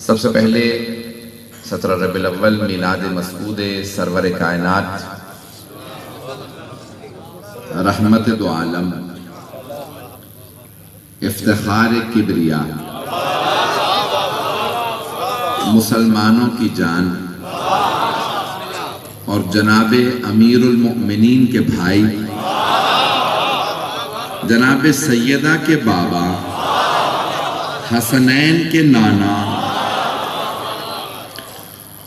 سب سے پہلے 17 ربیع الاول میلاد مسعود سرور کائنات رحمت دو عالم افتخار کبریا مسلمانوں کی جان اور جناب امیر المؤمنین کے بھائی جناب سیدہ کے بابا حسنین کے نانا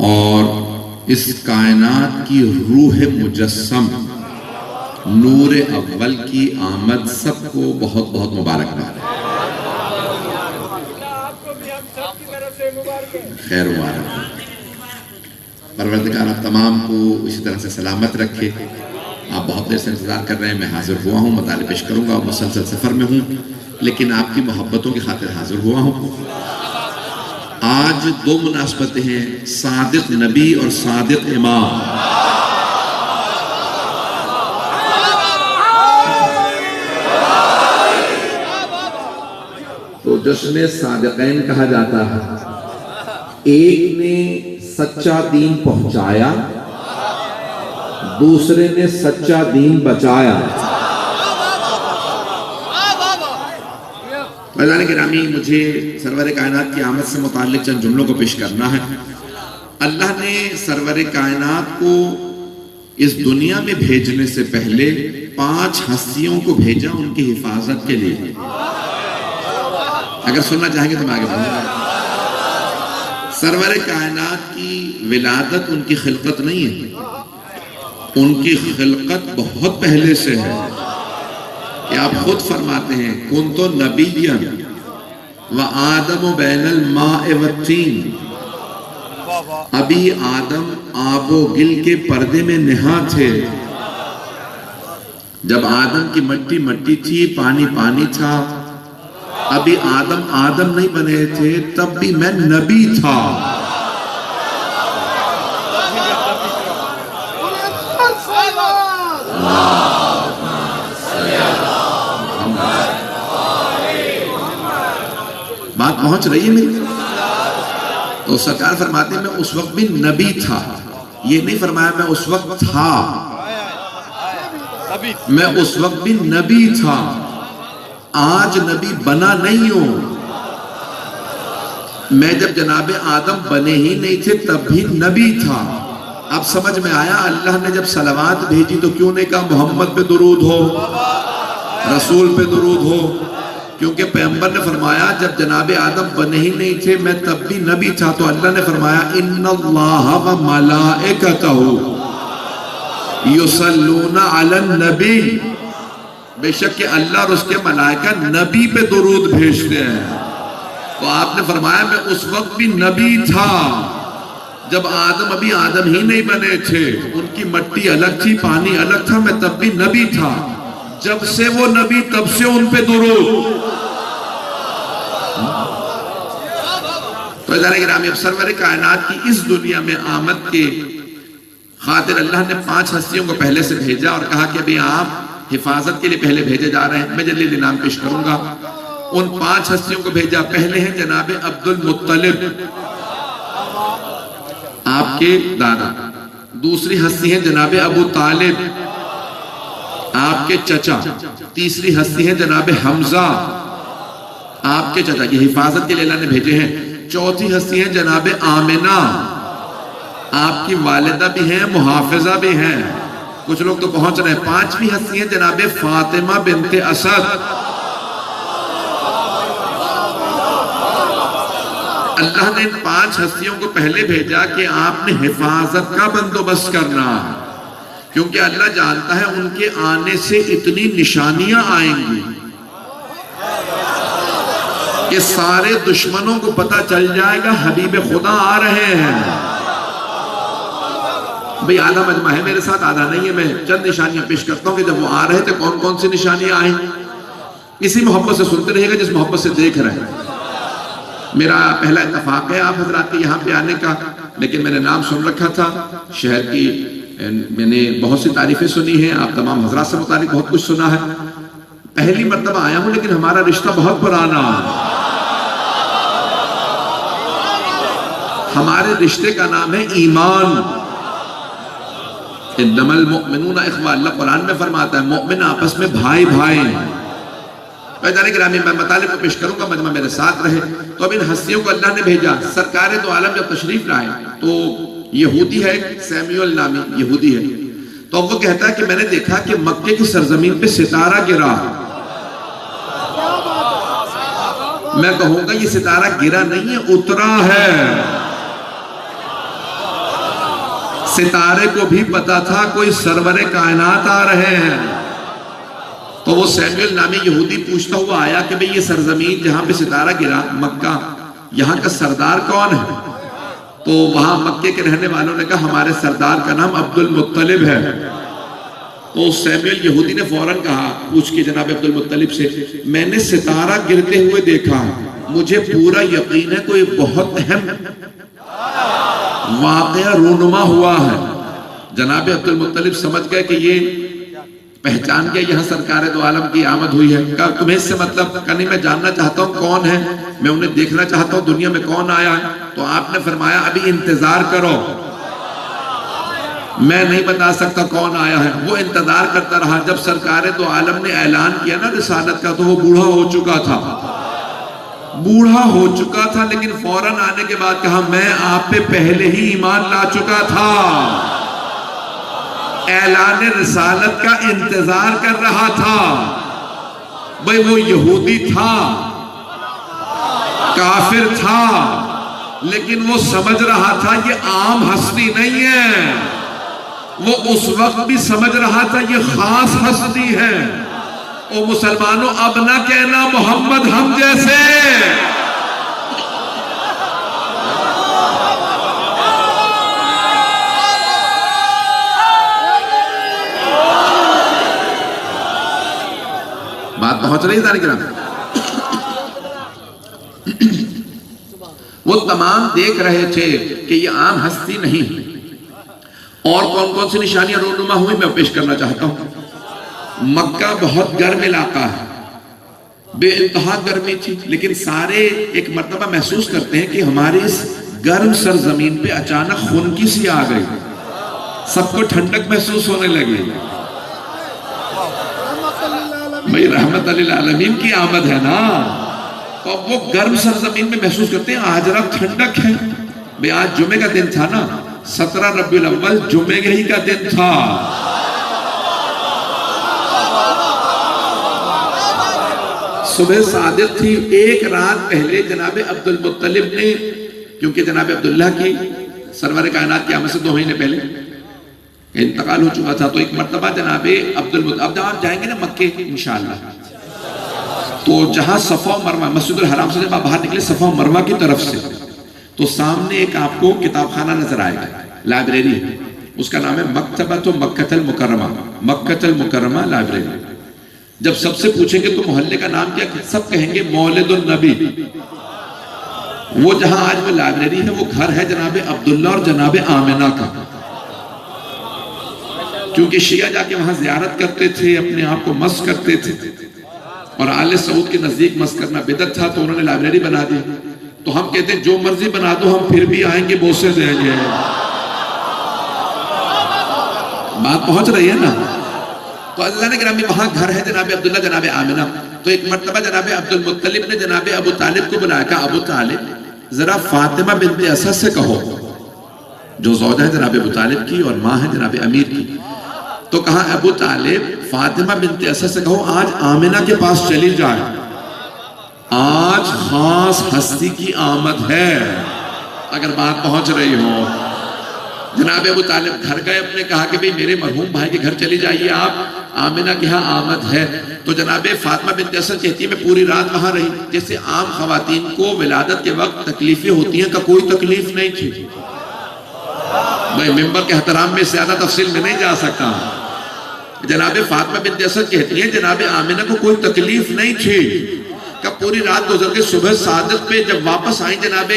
اور اس کائنات کی روح مجسم نور اول کی آمد سب کو بہت بہت مبارکباد ہے۔ خیر مبارک پروردگار آپ تمام کو اسی طرح سے سلامت رکھے۔ آپ بہت دیر سے انتظار کر رہے ہیں، میں حاضر ہوا ہوں، مطالب پیش کروں گا اور مسلسل سفر میں ہوں، لیکن آپ کی محبتوں کی خاطر حاضر ہوا ہوں۔ آج دو مناسبتیں ہیں، صادق نبی اور صادق امام۔ تو جشن صادقین کہا جاتا ہے، ایک نے سچا دین پہنچایا، دوسرے نے سچا دین بچایا۔ فیضان گرامی، مجھے سرور کائنات کی آمد سے متعلق چند جملوں کو پیش کرنا ہے۔ اللہ نے سرور کائنات کو اس دنیا میں بھیجنے سے پہلے 5 ہستیوں کو بھیجا ان کی حفاظت کے لیے۔ اگر سننا چاہیں گے تو میں آگے بڑھوں گا۔ سرور کائنات کی ولادت ان کی خلقت نہیں ہے، ان کی خلقت بہت پہلے سے ہے کہ آپ خود فرماتے ہیں کنت نبیا وآدم بین الماء والطین۔ ابھی آدم آب و گل کے پردے میں نہا تھے۔ جب آدم کی مٹی مٹی تھی، پانی پانی تھا، ابھی آدم نہیں بنے تھے، تب بھی میں نبی تھا۔ بات پہنچ رہی ہے میری؟ تو سرکار فرماتے ہیں میں اس وقت بھی نبی تھا، یہ نہیں فرمایا میں اس وقت تھا، میں اس وقت بھی نبی تھا، آج نبی بنا نہیں ہوں۔ میں جب جناب آدم بنے ہی نہیں تھے تب بھی نبی تھا۔ اب سمجھ میں آیا اللہ نے جب صلوات بھیجی تو کیوں نہیں کہا محمد پہ درود ہو، رسول پہ درود ہو؟ کیونکہ پیغمبر نے فرمایا جب جناب آدم بنے ہی نہیں تھے میں تب بھی نبی تھا، تو اللہ نے فرمایا ان اللہ و ملائکتہ یصلون علی النبی، بے شک کہ اللہ اور اس کے ملائکہ نبی پہ درود بھیجتے ہیں۔ تو آپ نے فرمایا میں اس وقت بھی نبی تھا جب ابھی آدم ہی نہیں بنے تھے، ان کی مٹی الگ تھی، پانی الگ تھا، میں تب بھی نبی تھا۔ جب سے وہ نبی تب سے ان پہ درود۔ تو ادارے گرامی، اب سرور کائنات کی اس دنیا میں آمد کے خاطر اللہ نے 5 ہستیوں کو پہلے سے بھیجا اور کہا کہ ابھی آپ حفاظت کے لیے پہلے بھیجے جا رہے ہیں، میں جلدی نام پیش کروں گا۔ ان 5 ہستیوں کو بھیجا، پہلے ہیں جناب عبد المطلب، آپ کے دادا۔ دوسری ہستی ہیں جناب ابو طالب، آپ کے چچا۔ تیسری ہستی ہیں جناب حمزہ، آپ کے چچا، یہ حفاظت کے لیے اللہ نے بھیجے ہیں۔ چوتھی ہستی ہیں جناب آمنہ، آپ کی والدہ بھی ہیں، محافظہ بھی ہیں، کچھ لوگ تو پہنچ رہے ہیں۔ 5ویں ہستی ہیں جناب فاطمہ بنت اسد۔ اللہ نے ان 5 ہستیوں کو پہلے بھیجا کہ آپ نے حفاظت کا بندوبست کرنا ہے، کیونکہ اللہ جانتا ہے ان کے آنے سے اتنی نشانیاں آئیں گی کہ سارے دشمنوں کو پتہ چل جائے گا حبیب خدا آ رہے ہیں۔ بھئی آدھا مجمع ہے میرے ساتھ، آدھا نہیں ہے، میں چند نشانیاں پیش کرتا ہوں کہ جب وہ آ رہے تھے کون کون سی نشانیاں آئیں۔ اسی محبت سے سنتے رہے گا جس محبت سے دیکھ رہے ہیں۔ میرا پہلا اتفاق ہے آپ حضرات کے یہاں پہ آنے کا، لیکن میں نے نام سن رکھا تھا، شہر کی میں نے بہت سی تعریفیں سنی ہیں، آپ تمام حضرات سے متعلق بہت کچھ سنا ہے۔ پہلی مرتبہ آیا ہوں لیکن ہمارا رشتہ بہت پرانا ہے۔ ہمارے رشتے کا نام ہے ایمان. انما المؤمنون اخوہ، اللہ قرآن میں فرماتا ہے مومن آپس میں بھائی بھائی ہیں. جانے گرامی میں مطالب کو پیش کروں گا، مجمع میرے ساتھ رہے. تو اب ان ہستیوں کو اللہ نے بھیجا. سرکار دو عالم جب تشریف لائے تو یہودی ہے، سیمیول نامی یہودی ہے، تو وہ کہتا ہے کہ میں نے دیکھا کہ مکے کی سرزمین پہ ستارہ گرا. میں کہوں گا یہ ستارہ گرا نہیں ہے، اترا ہے. ستارے کو بھی پتا تھا کوئی سرور کائنات آ رہے ہیں. تو وہ سیمیول نامی یہودی پوچھتا ہوا آیا کہ بھئی یہ سرزمین جہاں پہ ستارہ گرا، مکہ، یہاں کا سردار کون ہے؟ تو وہاں مکے کے رہنے والوں نے کہا ہمارے سردار کا نام عبد المطلب ہے. تو سیمیول یہودی نے فوراً کہا پوچھ کے جناب عبد المطلب سے، میں نے ستارہ گرتے ہوئے دیکھا، مجھے پورا یقین ہے کوئی بہت اہم واقعہ رونما ہوا ہے. جناب عبد المطلب سمجھ گئے کہ یہ پہچان گیا یہاں سرکار دو عالم کی آمد ہوئی ہے. کہا تمہیں اس سے مطلب؟ کہا نہیں، میں جاننا چاہتا ہوں کون ہے، میں انہیں دیکھنا چاہتا ہوں دنیا میں کون آیا ہے. تو آپ نے فرمایا ابھی انتظار کرو، میں نہیں بتا سکتا کون آیا ہے. وہ انتظار کرتا رہا. جب سرکار دو عالم نے اعلان کیا نا رسالت کا تو وہ بوڑھا ہو چکا تھا. بوڑھا ہو چکا تھا لیکن فوراً آنے کے بعد کہا میں آپ پہ پہلے ہی ایمان لا چکا تھا. اعلان رسالت کا انتظار کر رہا تھا. بھئی وہ یہودی تھا، کافر تھا، لیکن وہ سمجھ رہا تھا یہ عام ہستی نہیں ہے. وہ اس وقت بھی سمجھ رہا تھا یہ خاص ہستی ہے. او مسلمانوں اب نہ کہنا محمد ہم جیسے. بات پہنچ رہی ہے سارے کرام. وہ تمام دیکھ رہے تھے کہ یہ عام ہستی نہیں. اور کون کون سی نشانیاں رونما ہوئی میں پیش کرنا چاہتا ہوں. مکہ بہت گرم علاقہ ہے، بے انتہا گرمی تھی، لیکن سارے ایک مرتبہ محسوس کرتے ہیں کہ ہماری اس گرم سرزمین پہ اچانک خنکی سی آ گئی. سب کو ٹھنڈک محسوس ہونے لگی. بھئی رحمت للعالمین کی آمد ہے نا. تو اب وہ گرم سرزمین میں محسوس کرتے ہیں آج رات ٹھنڈک ہے. بھئی آج جمعہ کا دن تھا نا، 17 ربیع الاول جمعہ ہی کا دن تھا. صبح صادق تھی. ایک رات پہلے جناب عبد المطلب نے، کیونکہ جناب عبداللہ کی سرور کائنات کی آمد سے 2 مہینے پہلے انتقال ہو چکا تھا، تو ایک مرتبہ جناب عبد المطلب، اب جب آپ جائیں گے نا مکے انشاءاللہ، تو جہاں صفا و مروہ، مسجد الحرام سے جب آپ باہر نکلے صفا و مروہ کی طرف سے، تو سامنے ایک آپ کو کتاب خانہ نظر آئے گا، لائبریری ہے. اس کا نام ہے مکتبۃ مکۃ المکرمہ. مکۃ المکرمہ لائبریری. جب سب سے پوچھیں گے تو محلے کا نام کیا، سب کہیں گے مولد النبی. وہ جہاں آج وہ لائبریری ہے وہ گھر ہے جناب عبداللہ اور جناب آمنہ کا. کیونکہ شیعہ جا کے وہاں زیارت کرتے تھے، اپنے آپ کو مس کرتے تھے، اور آل سعود کے نزدیک مس کرنا بدعت تھا، تو انہوں نے لائبریری بنا دی. تو ہم کہتے ہیں جو مرضی بنا دو ہم پھر بھی آئیں گے، بوسے دیں گے. بات پہنچ رہی ہے نا. تو اللہ نے گرامی وہاں گھر ہے جناب عبداللہ جناب آمنہ. تو ایک مرتبہ جناب عبد المطلب نے جناب ابو طالب کو بلایا. کہا ابو طالب ذرا فاطمہ بنت اسد سے کہو، جو زوجہ ہے جناب ابو طالب کی اور ماں ہے جناب امیر کی. تو کہا ابو طالب فاطمہ بنت اسد سے کہو آج آمنہ کے پاس چلی جائے، آج خاص ہستی کی آمد ہے. اگر بات پہنچ رہی ہو. جناب ابو طالب گھر گئے، اپنے کہا کہ بھئی میرے مرحوم بھائی کے گھر چلی جائیے آپ، آمنہ کے ہاں آمد ہے. تو جناب فاطمہ بنت اسد کہتی ہے میں پوری رات وہاں رہی. جیسے عام خواتین کو ولادت کے وقت تکلیفیں ہوتی ہیں، کا کوئی تکلیف نہیں تھی. میں ممبر کے احترام میں زیادہ تفصیل میں نہیں جا سکتا. جناب فاطمہ بنت اسد کہتی ہیں جناب آمنہ کو کوئی تکلیف نہیں تھی. کہ پوری رات گزر کے صبح صادق پہ جب واپس آئیں جناب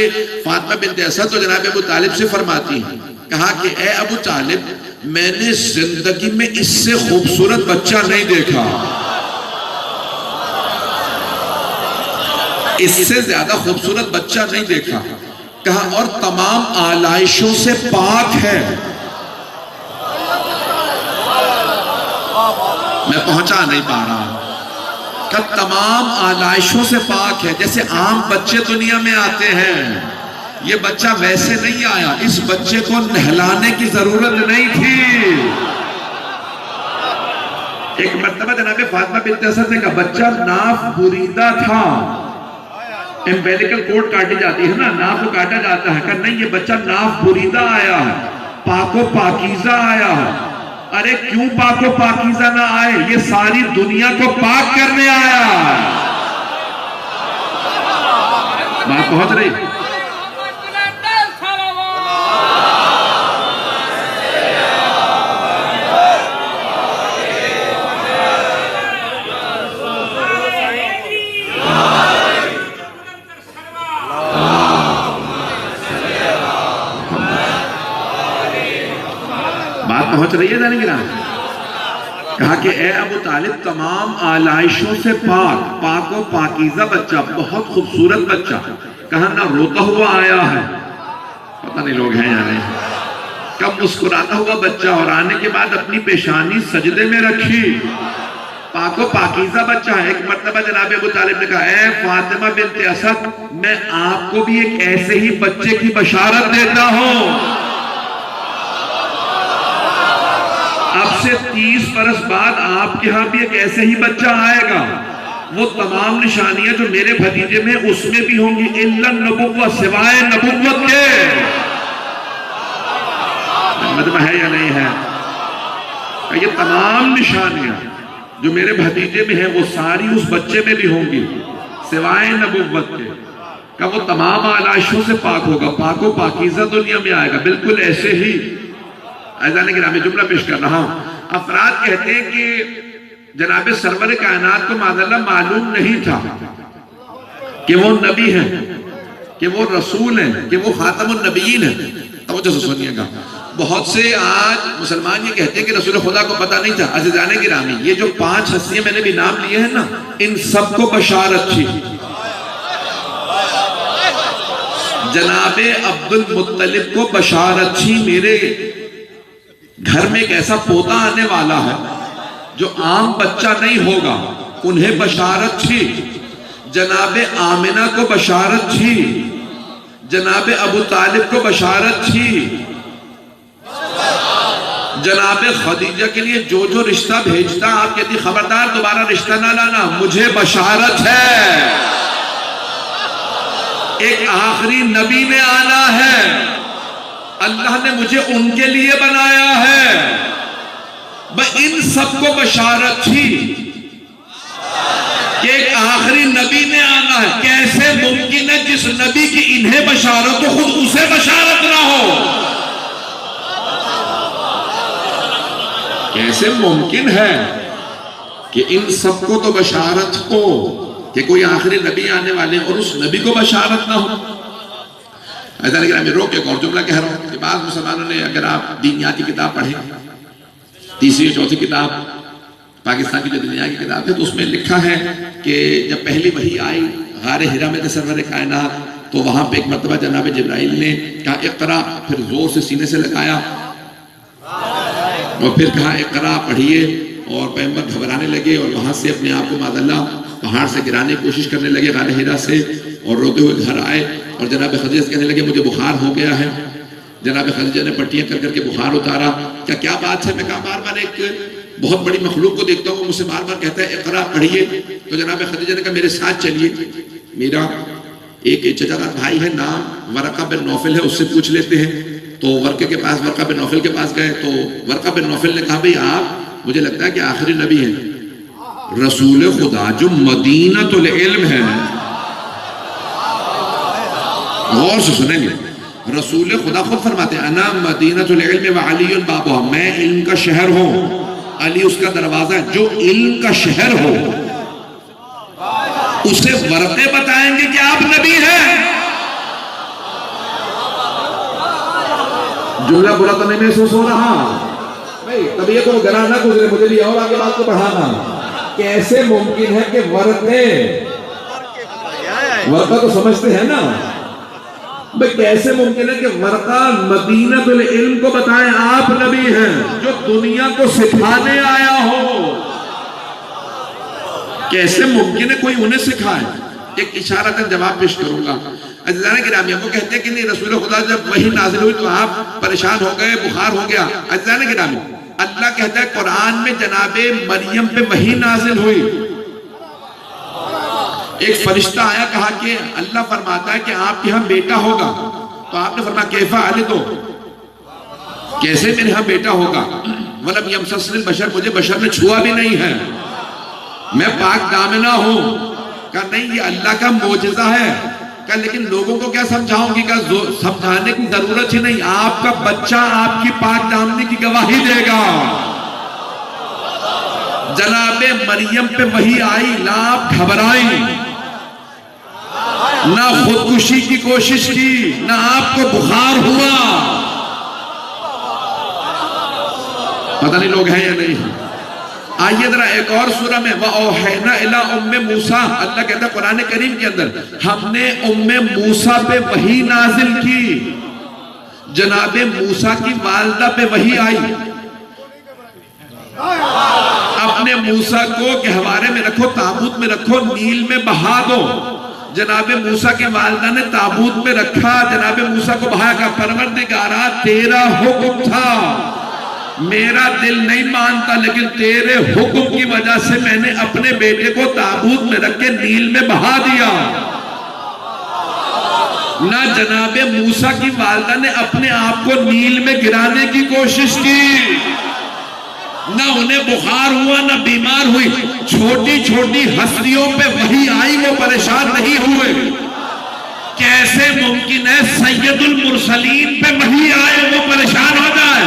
فاطمہ بنت اسد، تو جناب ابو طالب سے فرماتی ہیں، کہا کہ اے ابو طالب میں نے زندگی میں اس سے خوبصورت بچہ نہیں دیکھا، اس سے زیادہ خوبصورت بچہ نہیں دیکھا. کہا اور تمام آلائشوں سے پاک ہے. میں پہنچا نہیں پا رہا. کہ تمام آلائشوں سے پاک ہے. جیسے عام بچے دنیا میں آتے ہیں، یہ بچہ ویسے نہیں آیا. اس بچے کو نہلانے کی ضرورت نہیں تھی. ایک مرتبہ جناب فاطمہ بنت اسد کا بچہ ناف بریدہ تھا. امبیلیکل کورڈ کاٹی جاتی ہے نا، ناف کو کاٹا جاتا ہے. کہ نہیں، یہ بچہ ناف بریدہ آیا ہے، پاک و پاکیزہ آیا ہے. ارے کیوں پاک و پاکیزہ نہ آئے؟ یہ ساری دنیا کو پاک کرنے آیا. بات پہنچ رہی؟ پہنچ رہی ہے جانے گرام. کہا کہ اے ابو طالب، تمام آلائشوں سے پاک و پاکیزہ بچہ، بہت خوبصورت بچہ. کہا نہ روتا ہوا آیا ہے، پتہ نہیں لوگ ہیں یا نہیں. کب مسکراتا ہوا بچہ، اور آنے کے بعد اپنی پیشانی سجدے میں رکھی. پاک و پاکیزہ بچہ ہے. ایک مرتبہ جناب ابو طالب نے کہا اے فاطمہ بنت اسد، میں آپ کو بھی ایک ایسے ہی بچے کی بشارت دیتا ہوں. اب سے 30 برس بعد آپ کے ہاں بھی ایک ایسے ہی بچہ آئے گا. وہ تمام نشانیاں جو میرے بھتیجے میں اس میں بھی ہوں گی، الا النبوۃ، سوائے نبوت کے. مطلب ہے یا نہیں ہے؟ یہ تمام نشانیاں جو میرے بھتیجے میں ہیں وہ ساری اس بچے میں بھی ہوں گی سوائے نبوت کے. کہ وہ تمام آلائشوں سے پاک ہوگا، پاک و پاکیزہ دنیا میں آئے گا. بالکل ایسے ہی ایزانے کے نامی جملہ پیش کر رہا ہوں. افراد کہتے ہیں کہ جناب سرور کائنات کو معذاللہ معلوم نہیں تھا کہ وہ نبی ہیں، کہ وہ رسول ہیں، کہ وہ خاتم النبیین ہیں. توجہ سے سنیے گا. بہت سے آج مسلمان یہ کہتے ہیں کہ رسول خدا کو پتہ نہیں تھا. عزیزان گرامی، یہ جو 5 ہستیاں میں نے بھی نام لیے ہیں نا، ان سب کو بشارت تھی. جناب عبد المطلب کو بشارت تھی، میرے گھر میں ایک ایسا پوتا آنے والا ہے جو عام بچہ نہیں ہوگا. انہیں بشارت تھی. جناب آمنہ کو بشارت تھی. جناب ابو طالب کو بشارت تھی. جناب خدیجہ کے لیے جو جو رشتہ بھیجتا آپ کہتی خبردار دوبارہ رشتہ نہ لانا، مجھے بشارت ہے ایک آخری نبی نے آنا ہے. اللہ نے مجھے ان کے لیے بنایا ہے. ان سب کو بشارت تھی کہ ایک آخری نبی نے آنا ہے. کیسے ممکن ہے جس نبی کی انہیں بشارت ہو خود اسے بشارت نہ ہو؟ کیسے ممکن ہے کہ ان سب کو تو بشارت ہو کہ کوئی آخری نبی آنے والے اور اس نبی کو بشارت نہ ہو؟ ایسا لگ رہا ہے میں روک ایک اور جملہ کہہ رہا ہوں کہ بعض مسلمانوں نے، اگر آپ دینیات کی کتاب پڑھیں، 3ری 4تھی کتاب پاکستان کی جو دنیا کی کتاب ہے، تو اس میں لکھا ہے کہ جب پہلی وحی آئی غار حرا میں سرور کائنات، تو وہاں پہ ایک مرتبہ جناب جبرائیل نے کہا اقرا، پھر زور سے سینے سے لگایا اور پھر کہا اقرا پڑھیے. اور پیغمبر گھبرانے لگے اور وہاں سے اپنے آپ کو معذاللہ پہاڑ سے گرانے کی کوشش کرنے لگے غار حرا سے، اور روتے ہوئے گھر آئے اور جناب خدیجہ سے کہنے لگے مجھے بخار ہو گیا ہے. جناب خدیجہ نے پٹیاں کر کر کے بخار اتارا. کیا بات ہے؟ میں کہا بار بار ایک بہت بڑی مخلوق کو دیکھتا ہوں، مجھ سے بار بار کہتا ہے اقرا پڑھیے. تو جناب خدیجہ نے کہا میرے ساتھ چلیے، میرا ایک چچا کا بھائی ہے، نام ورقہ بن نوفل ہے، اس سے پوچھ لیتے ہیں. تو ورقہ بن نوفل کے پاس گئے تو ورقہ بن نوفل نے کہا بھئی آپ، مجھے لگتا ہے کہ آخری نبی ہیں، رسول خدا جو مدینۃ العلم ہے. غور سے سنیں گے، رسول خدا خود فرماتے ہیں انا مدینۃ العلم وعلی بابها، میں علم کا شہر ہوں، علی اس کا دروازہ ہے. جو علم کا شہر ہو اسے ورقے بتائیں گے کہ آپ نبی ہیں. جملہ برا تو نہیں محسوس ہو رہا بھائی؟ طبیعت کو گرا نہ گزرے، مجھے بھی اور آگے بات کو بڑھانا. کیسے ممکن ہے کہ ورقہ تو سمجھتے ہیں نا، بھئی کیسے ممکن ہے کہ ورقہ مدینہ العلم کو بتائیں آپ نبی ہیں جو دنیا کو سکھانے آیا ہو؟ کیسے ممکن ہے کوئی انہیں سکھائے؟ ایک اشارتاً جواب پیش کروں گا. عزیزان گرامی، وہ کہتے ہیں کہ نہیں رسول خدا جب وحی نازل ہوئی تو آپ پریشان ہو گئے، بخار ہو گیا. عزیزان گرامی، اللہ کہتا ہے قرآن میں جناب مریم پہ وحی نازل ہوئی. ایک فرشتہ آیا، کہا کہ اللہ فرماتا ہے کہ آپ کے ہاں بیٹا ہوگا. تو آپ نے فرمایا کیفا آلے تو کیسے میرے ہاں بیٹا ہوگا؟ وَلَمْ يَمْسَسْنِ الْبَشَرُ، مجھے بشر نے چھوا بھی نہیں ہے، میں پاک دامنہ ہوں. کہا نہیں یہ اللہ کا معجزہ ہے. کہا لیکن لوگوں کو کیا سمجھاؤں گی؟ کہا سمجھانے کی ضرورت ہی نہیں، آپ کا بچہ آپ کی پاک دامنی کی گواہی دے گا. جناب مریم پہ وحی آئی، نہ آپ گھبرائیں، نہ خودکشی کی کوشش کی، نہ آپ کو بخار ہوا. پتہ نہیں لوگ ہیں یا نہیں. آئیے ذرا ایک اور سورہ میں وَأَوْحَيْنَا إِلَىٰ أُمِّ مُوسَىٰ، اللہ کہتا ہے قرآن کریم کے اندر ہم نے موسیٰ پہ وحی نازل کی. جناب موسیٰ کی والدہ پہ وحی آئی، اپنے موسیٰ کو گہوارے میں رکھو، تابوت میں رکھو، نیل میں بہا دو. جناب موسیٰ کی والدہ نے تابوت میں رکھا، جناب موسیٰ کو بہایا. کہا پروردگارا تیرا حکم تھا، میرا دل نہیں مانتا، لیکن تیرے حکم کی وجہ سے میں نے اپنے بیٹے کو تابوت میں رکھ کے نیل میں بہا دیا. نہ جناب موسیٰ کی والدہ نے اپنے آپ کو نیل میں گرانے کی کوشش کی، نہ انہیں بخار ہوا، نہ بیمار ہوئی. چھوٹی چھوٹی ہستیوں پہ وحی آئی، وہ پریشان نہیں ہوئے. کیسے ممکن ہے سید المرسلین پہ وحی آئے وہ پریشان ہو جائے؟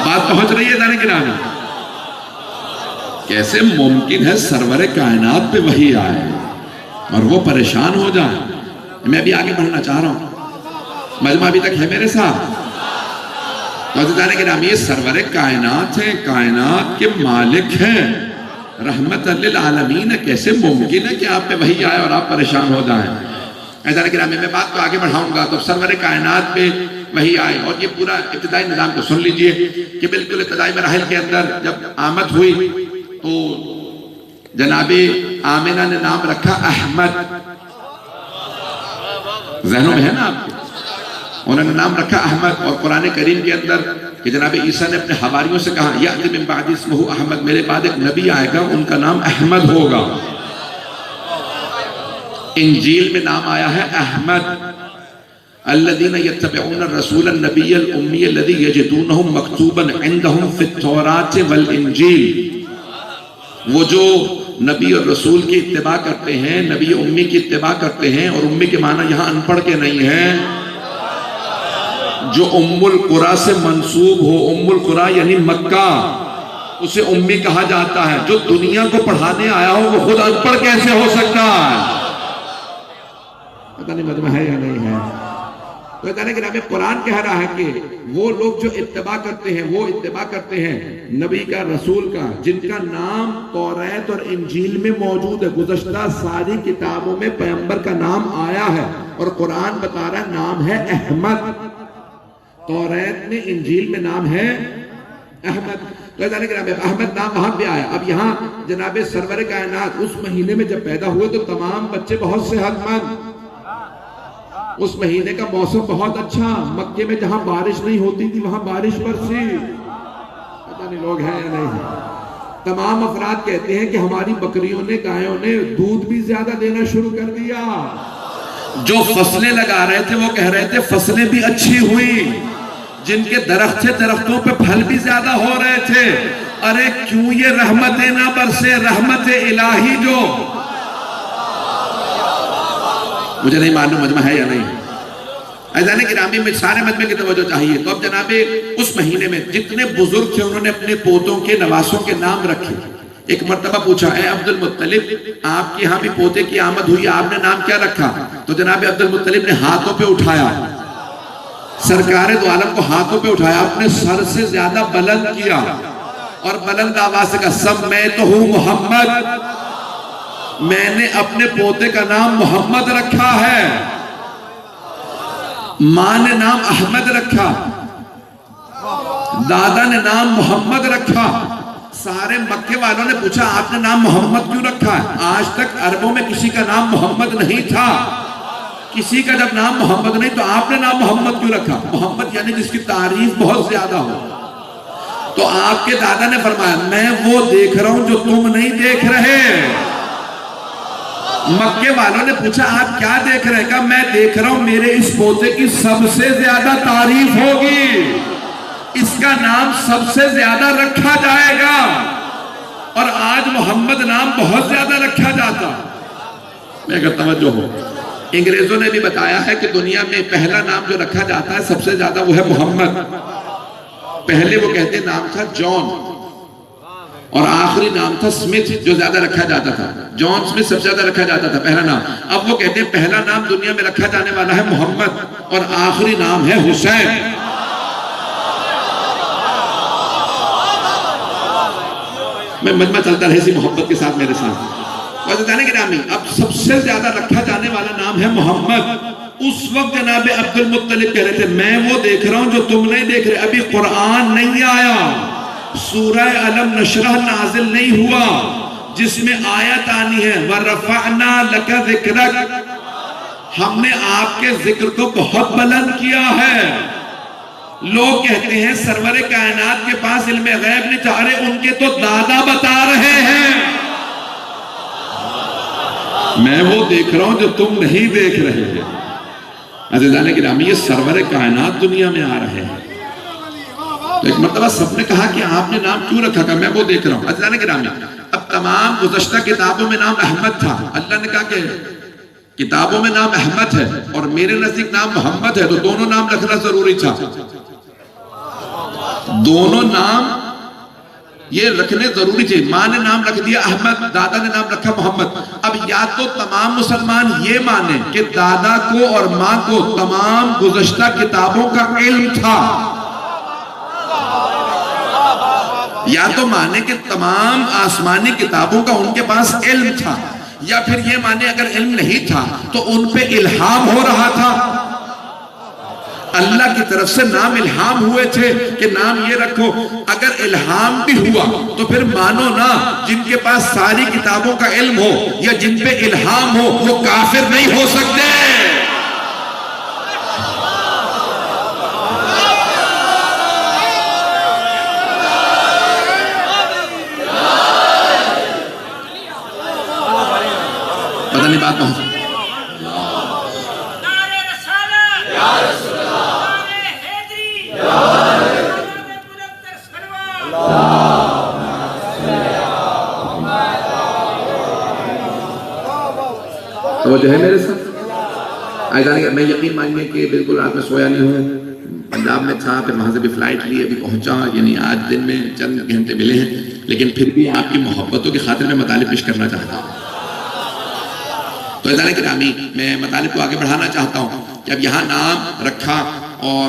بات پہنچ رہی ہے دانے گرامی؟ کیسے ممکن ہے سرور کائنات پہ وحی آئے اور وہ پریشان ہو جائے؟ میں ابھی آگے بڑھنا چاہ رہا ہوں، مجمع ابھی تک ہے میرے ساتھ. دانے گرامی یہ سرور کائنات ہیں، کائنات کے مالک ہیں، رحمت للعالمین ہے. کیسے ممکن ہے کہ آپ پہ وحی آئے اور آپ پریشان ہو جائیں؟ دانے گرامی میں بات کو آگے بڑھاؤں گا. تو سرور کائنات پہ وہی آئے اور یہ پورا ابتدائی نظام کو سن لیجئے کہ بالکل ابتدائی مراحل کے اندر جب آمد ہوئی تو جناب آمنہ نے نام رکھا احمد. ذہنوں میں ہے نا آپ کے؟ انہوں نے نام رکھا احمد. اور قرآن کریم کے اندر کہ جناب عیسیٰ نے اپنے حواریوں سے کہا یأتی من بعد اسمہ احمد، میرے بعد ایک نبی آئے گا ان کا نام احمد ہوگا. انجیل میں نام آیا ہے احمد. الذين يتبعون الرسول النبي الأمي الذي يجدونه مكتوبا عندهم في التوراة والإنجيل. وہ جو نبی اور رسول کی اتباع کرتے ہیں، نبی امی کی اتباع کرتے ہیں. اور امی کے معنی یہاں ان پڑھ کے نہیں ہے، جو ام القرى سے منسوب ہو. ام القرى یعنی مکہ، اسے امی کہا جاتا ہے. جو دنیا کو پڑھانے آیا ہو وہ خود ان پڑھ کیسے ہو سکتا ہے؟ پتہ نہیں مجمع ہے یا نہیں ہے. تو کہ قرآن کہہ رہا ہے کہ وہ لوگ جو اتباع کرتے ہیں وہ اتباع کرتے ہیں نبی کا، رسول کا، جن کا نام توریت اور انجیل میں موجود ہے. گزشتہ ساری کتابوں میں پیغمبر کا نام آیا ہے اور قرآن بتا رہا ہے نام ہے احمد. توریت میں، انجیل میں نام ہے احمد. تو احمد نام وہاں پہ آیا. اب یہاں جناب سرور کائنات اس مہینے میں جب پیدا ہوئے تو تمام بچے بہت صحت مند. اس مہینے کا موسم بہت اچھا. مکے میں جہاں بارش نہیں ہوتی تھی وہاں بارش برسی. پتہ نہیں لوگ ہیں یا نہیں. تمام افراد کہتے ہیں کہ ہماری بکریوں نے، گایوں نے دودھ بھی زیادہ دینا شروع کر دیا. جو فصلیں لگا رہے تھے وہ کہہ رہے تھے فصلیں بھی اچھی ہوئی. جن کے درخت تھے درختوں پہ پھل بھی زیادہ ہو رہے تھے. ارے کیوں یہ رحمتیں نہ برسے؟ رحمت الہی جو مجھے نہیں معلوم مجمع ہے یا نہیں. عزیزان گرامی میں سارے مجمع کی توجہ چاہیے. تو اب جناب اس مہینے میں جتنے بزرگ تھے انہوں نے اپنے پوتوں کے، نواسوں کے نام رکھے. ایک مرتبہ پوچھا اے عبد المطلب آپ کے ہاں بھی پوتے کی آمد ہوئی، آپ نے نام کیا رکھا؟ تو جناب عبد المطلب نے ہاتھوں پہ اٹھایا، سرکار دو عالم کو ہاتھوں پہ اٹھایا، اپنے سر سے زیادہ بلند کیا اور بلند آواز سے کہا سمیتہ محمد. میں نے اپنے پوتے کا نام محمد رکھا ہے، ماں نے نام احمد رکھا، دادا نے نام محمد رکھا۔ سارے مکے والوں نے پوچھا آپ نے نام محمد کیوں رکھا ہے؟ آج تک عربوں میں کسی کا نام محمد نہیں تھا، کسی کا جب نام محمد نہیں تو آپ نے نام محمد کیوں رکھا؟ محمد یعنی جس کی تعریف بہت زیادہ ہو۔ تو آپ کے دادا نے فرمایا میں وہ دیکھ رہا ہوں جو تم نہیں دیکھ رہے۔ مکے والوں نے پوچھا آپ کیا دیکھ رہے؟ کہا میں دیکھ رہا ہوں میرے اس پوتے کی سب سے زیادہ تعریف ہوگی، اس کا نام سب سے زیادہ رکھا جائے گا، اور آج محمد نام بہت زیادہ رکھا جاتا۔ میں اگر توجہ ہو، انگریزوں نے بھی بتایا ہے کہ دنیا میں پہلا نام جو رکھا جاتا ہے سب سے زیادہ وہ ہے محمد۔ پہلے وہ کہتے نام تھا جان، اور آخری نام تھا سمتھ جو زیادہ رکھا جاتا تھا۔ جان سمتھ سب سے زیادہ رکھا جاتا تھا پہلا نام۔ اب وہ کہتے ہیں پہلا نام دنیا میں رکھا جانے والا ہے محمد، اور آخری نام ہے حسین۔ میں مجمع چلتا رہے اسی محبت کے ساتھ میرے ساتھ۔ اور جانے گرامی اب سب سے زیادہ رکھا جانے والا نام ہے محمد۔ اس وقت جناب عبد المطلب کہہ رہے تھے میں وہ دیکھ رہا ہوں جو تم نہیں دیکھ رہے، ابھی قرآن نہیں آیا، سورہ علم نشرح نازل نہیں ہوا جس میں آیت آنی ہے وَرَفَعْنَا لَكَ ذِكْرَكَ، ہم نے آپ کے ذکر کو بہت بلند کیا ہے۔ لوگ کہتے ہیں سرور کائنات کے پاس علم غیب نہیں تھا، ارے ان کے تو دادا بتا رہے ہیں میں وہ دیکھ رہا ہوں جو تم نہیں دیکھ رہے ہیں۔ عزیزان گرامی یہ سرور کائنات دنیا میں آ رہے ہیں۔ تو ایک مرتبہ سب نے کہا کہ آپ نے نام کیوں رکھا؟ کہ میں وہ دیکھ رہا ہوں۔ عزیزان گرامی اب تمام گزشتہ کتابوں میں نام احمد تھا، اللہ نے کہا کہ کتابوں میں نام احمد ہے اور میرے نزدیک نام محمد ہے، تو دونوں نام رکھنا ضروری تھا۔ دونوں نام یہ رکھنے ضروری تھے۔ ماں نے نام رکھ دیا احمد، دادا نے نام رکھا محمد۔ اب یا تو تمام مسلمان یہ مانیں کہ دادا کو اور ماں کو تمام گزشتہ کتابوں کا علم تھا، یا تو مانیں کہ تمام آسمانی کتابوں کا ان کے پاس علم تھا، یا پھر یہ مانیں اگر علم نہیں تھا تو ان پہ الہام ہو رہا تھا، اللہ کی طرف سے نام الہام ہوئے تھے کہ نام یہ رکھو۔ اگر الہام بھی ہوا تو پھر مانو نا جن کے پاس ساری کتابوں کا علم ہو یا جن پہ الہام ہو وہ کافر نہیں ہو سکتے۔ پتہ نہیں بات پہنچ تو جو ہے میرے ساتھ میں یقین مانیے کہ بالکل رات میں سویا نہیں ہوں، پنجاب میں تھا، پھر وہاں سے بھی فلائٹ لی، ابھی پہنچا، یعنی آج دن میں چند گھنٹے ملے ہیں، لیکن پھر بھی آپ کی محبتوں کی خاطر میں مطالب پیش کرنا چاہتا ہوں۔ تو عزیزان گرامی میں مطالب کو آگے بڑھانا چاہتا ہوں کہ اب یہاں نام رکھا اور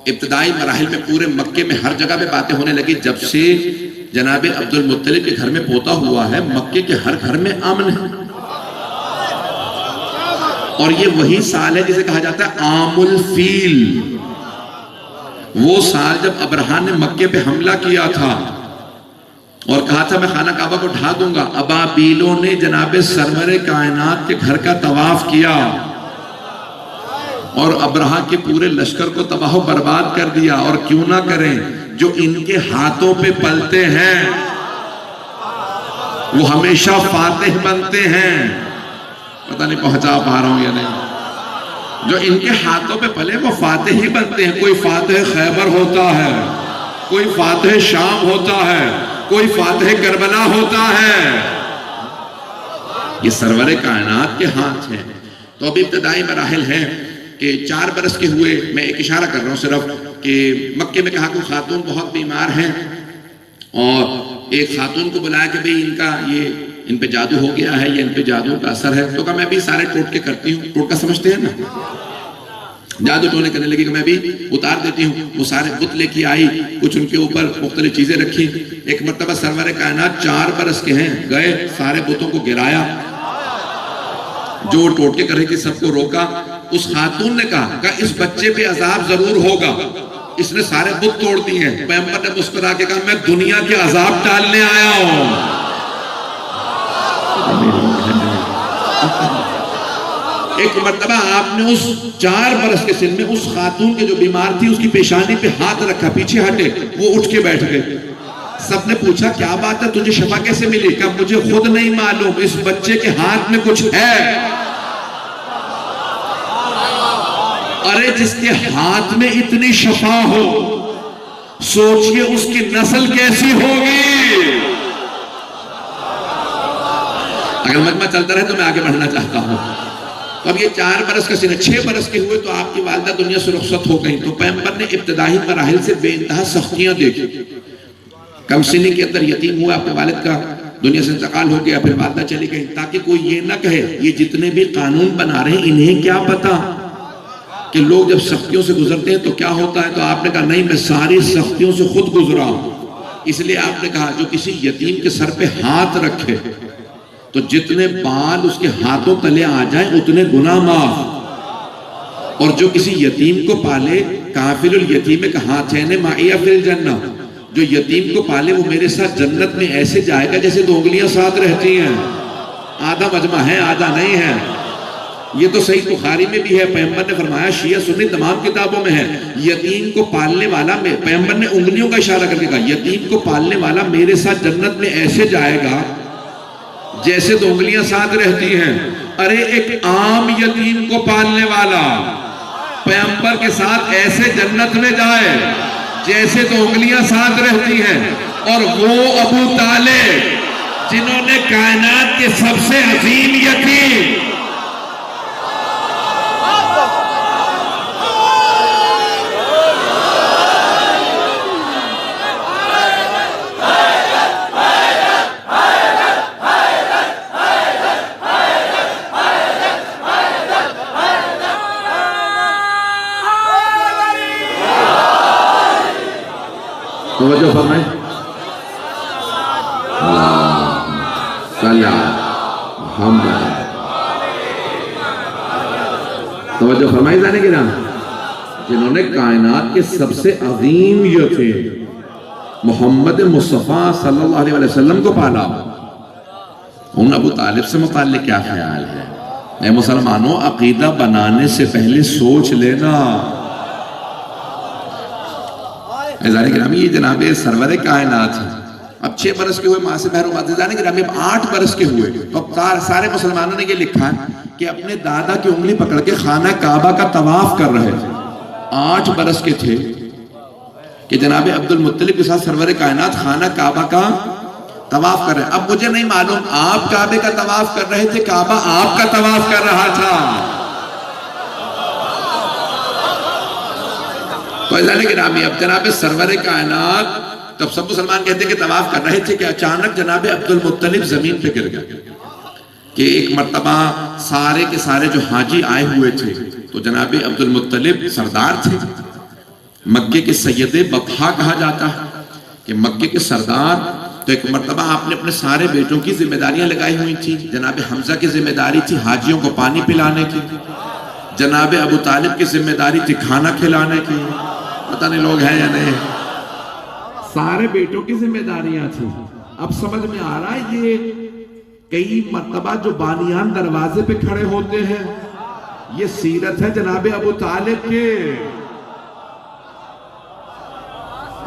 ابتدائی مراحل میں پورے مکے میں ہر جگہ پہ باتیں ہونے لگی۔ جب سے جناب عبد المطلب کے گھر میں پوتا ہوا ہے مکے کے ہر گھر میں امن ہے، اور یہ وہی سال ہے جسے کہا جاتا ہے عام الفیل، وہ سال جب ابرہہ نے مکے پہ حملہ کیا تھا اور کہا تھا میں خانہ کعبہ کو ڈھا دوں گا۔ ابابیلوں نے جناب سرور کائنات کے گھر کا طواف کیا اور ابرہہ کے پورے لشکر کو تباہ و برباد کر دیا، اور کیوں نہ کریں، جو ان کے ہاتھوں پہ پلتے ہیں وہ ہمیشہ فاتح بنتے ہیں۔ پتہ نہیں پہنچا پا رہا ہوں یا نہیں، جو ان کے ہاتھوں پہ پلے وہ فاتح ہی بنتے ہیں۔ کوئی فاتح خیبر ہوتا ہے، کوئی فاتح شام ہوتا ہے، کوئی فاتح کربلا ہوتا ہے، یہ سرور کائنات کے ہاتھ ہیں۔ تو اب ابتدائی مراحل ہیں کہ 4 برس کے ہوئے، میں ایک اشارہ کر رہا ہوں صرف کہ مکے میں کہا کہ خاتون بہت بیمار ہیں، اور ایک خاتون کو بلایا کہ بھئی ان پہ جادو ہو گیا ہے یا ان پہ جادو کا اثر ہے، تو کہا میں بھی سارے ٹوٹکے کرتی ہوں، ٹوٹکا سمجھتے ہیں نا، جادو ٹونے کرنے لگی کہ میں بھی اتار دیتی ہوں۔ وہ سارے بت لے کے آئی، کچھ ان کے اوپر مختلف چیزیں رکھی۔ ایک مرتبہ سرور کائنات 4 برس کے ہیں، گئے سارے بتوں کو گرایا جو ٹوٹکے کر رہی تھی سب کو روکا. اس خاتون نے کہا اس بچے پہ عذاب ضرور ہوگا, اس نے سارے بت توڑ دیے ہیں. پیغمبر نے مسکرا کے کہا میں دنیا کے عذاب ٹالنے آیا ہوں. ایک مرتبہ آپ نے اس 4 برس کے سن میں اس خاتون کے جو بیمار تھی اس کی پیشانی پہ ہاتھ رکھا, پیچھے ہٹے, وہ اٹھ کے بیٹھ گئے. سب نے پوچھا کیا بات ہے, تجھے شفا کیسے ملی؟ کہا مجھے خود نہیں معلوم, اس بچے کے ہاتھ میں کچھ ہے. ارے جس کے ہاتھ میں اتنی شفا ہو, سوچئے اس کی نسل کیسی ہوگی. اگر مجمع چلتا رہے تو میں آگے بڑھنا چاہتا ہوں. اب یہ 4 برس کا سن, 6 برس کے ہوئے تو آپ کی والدہ دنیا سے رخصت ہو گئی. تو پیغمبر نے ابتدائی مراحل سے بے انتہا سختیاں دیکھی. کم سنی کے اندر یتیم ہوا, اپنے والد کا دنیا سے انتقال ہو گیا, پھر والدہ چلی گئی, تاکہ کوئی یہ نہ کہے یہ جتنے بھی قانون بنا رہے ہیں انہیں کیا پتا کہ لوگ جب سختیوں سے گزرتے ہیں تو کیا ہوتا ہے. تو آپ نے کہا نہیں, میں ساری سختیوں سے خود گزرا ہوں. اس لیے آپ نے کہا جو کسی یتیم کے سر پہ ہاتھ رکھے تو جتنے بال اس کے ہاتھوں تلے آ جائیں اتنے گناہ معاف, اور جو کسی یتیم کو پالے کافل الیتیم کا ہاتھین معی فی الجنہ, جو یتیم کو پالے وہ میرے ساتھ جنت میں ایسے جائے گا جیسے 2 انگلیاں ساتھ رہتی ہیں. آدھا مجمع ہے آدھا نہیں ہے. یہ تو صحیح بخاری میں بھی ہے, پیغمبر نے فرمایا, شیعہ سنی تمام کتابوں میں ہے, یتیم کو پالنے والا, میں پیغمبر نے انگلیوں کا اشارہ کر کے کہا یتیم کو پالنے والا میرے ساتھ جنت میں ایسے جائے گا جیسے 2 انگلیاں ساتھ رہتی ہیں. ارے ایک عام یتیم کو پالنے والا پیغمبر کے ساتھ ایسے جنت میں جائے جیسے 2 انگلیاں ساتھ رہتی ہیں, اور وہ ابو طالب جنہوں نے کائنات کے سب سے عظیم یتیم توجہ فرمائیں, توجہ فرمائی جانے کی نام, جنہوں نے کائنات کے سب سے عظیم یتیم محمد مصطفیٰ صلی اللہ علیہ وسلم کو پالا. ان ابو طالب سے متعلق کیا خیال ہے؟ اے مسلمانوں, عقیدہ بنانے سے پہلے سوچ لینا. عزیزان گرامی, یہ جناب سرور کائنات ہے. اب 6 برس کے ہوئے ماں سے محروم. عزیزان گرامی, اب 8 برس کے ہوئے تو اب سارے مسلمانوں نے یہ لکھا کہ اپنے دادا کی انگلی پکڑ کے خانہ کعبہ کا طواف کر رہے تھے. 8 برس کے تھے کہ جناب عبد المطلب کے ساتھ سرور کائنات خانہ کعبہ کا طواف کر رہے ہیں. اب مجھے نہیں معلوم آپ کعبے کا طواف کر رہے تھے, کعبہ آپ کا طواف کر رہا تھا. تو عزیزان گرامی, اب جناب سرور کائنات, تب سب مسلمان کہتے ہیں کہ طواف کر رہے تھے کہ اچانک جناب عبد المطلب زمین پہ گر گئے. کہ ایک مرتبہ سارے کے سارے جو حاجی آئے ہوئے تھے, تو جناب عبد المطلب سردار تھے, مکے کے سید بطحا کہا جاتا ہے کہ مکے کے سردار. تو ایک مرتبہ آپ نے اپنے سارے بیٹوں کی ذمہ داریاں لگائی ہوئی تھی. جناب حمزہ کی ذمہ داری تھی حاجیوں کو پانی پلانے کی, جناب ابو طالب کی ذمہ داری تھی کھانا کھلانے کی. پتہ نہیں لوگ ہیں یا نہیں, سارے بیٹوں کی ذمہ داریاں تھیں. اب سمجھ میں آ رہا ہے یہ کئی مرتبہ جو بانیان دروازے پہ کھڑے ہوتے ہیں, یہ سیرت ہے جناب ابو طالب کے.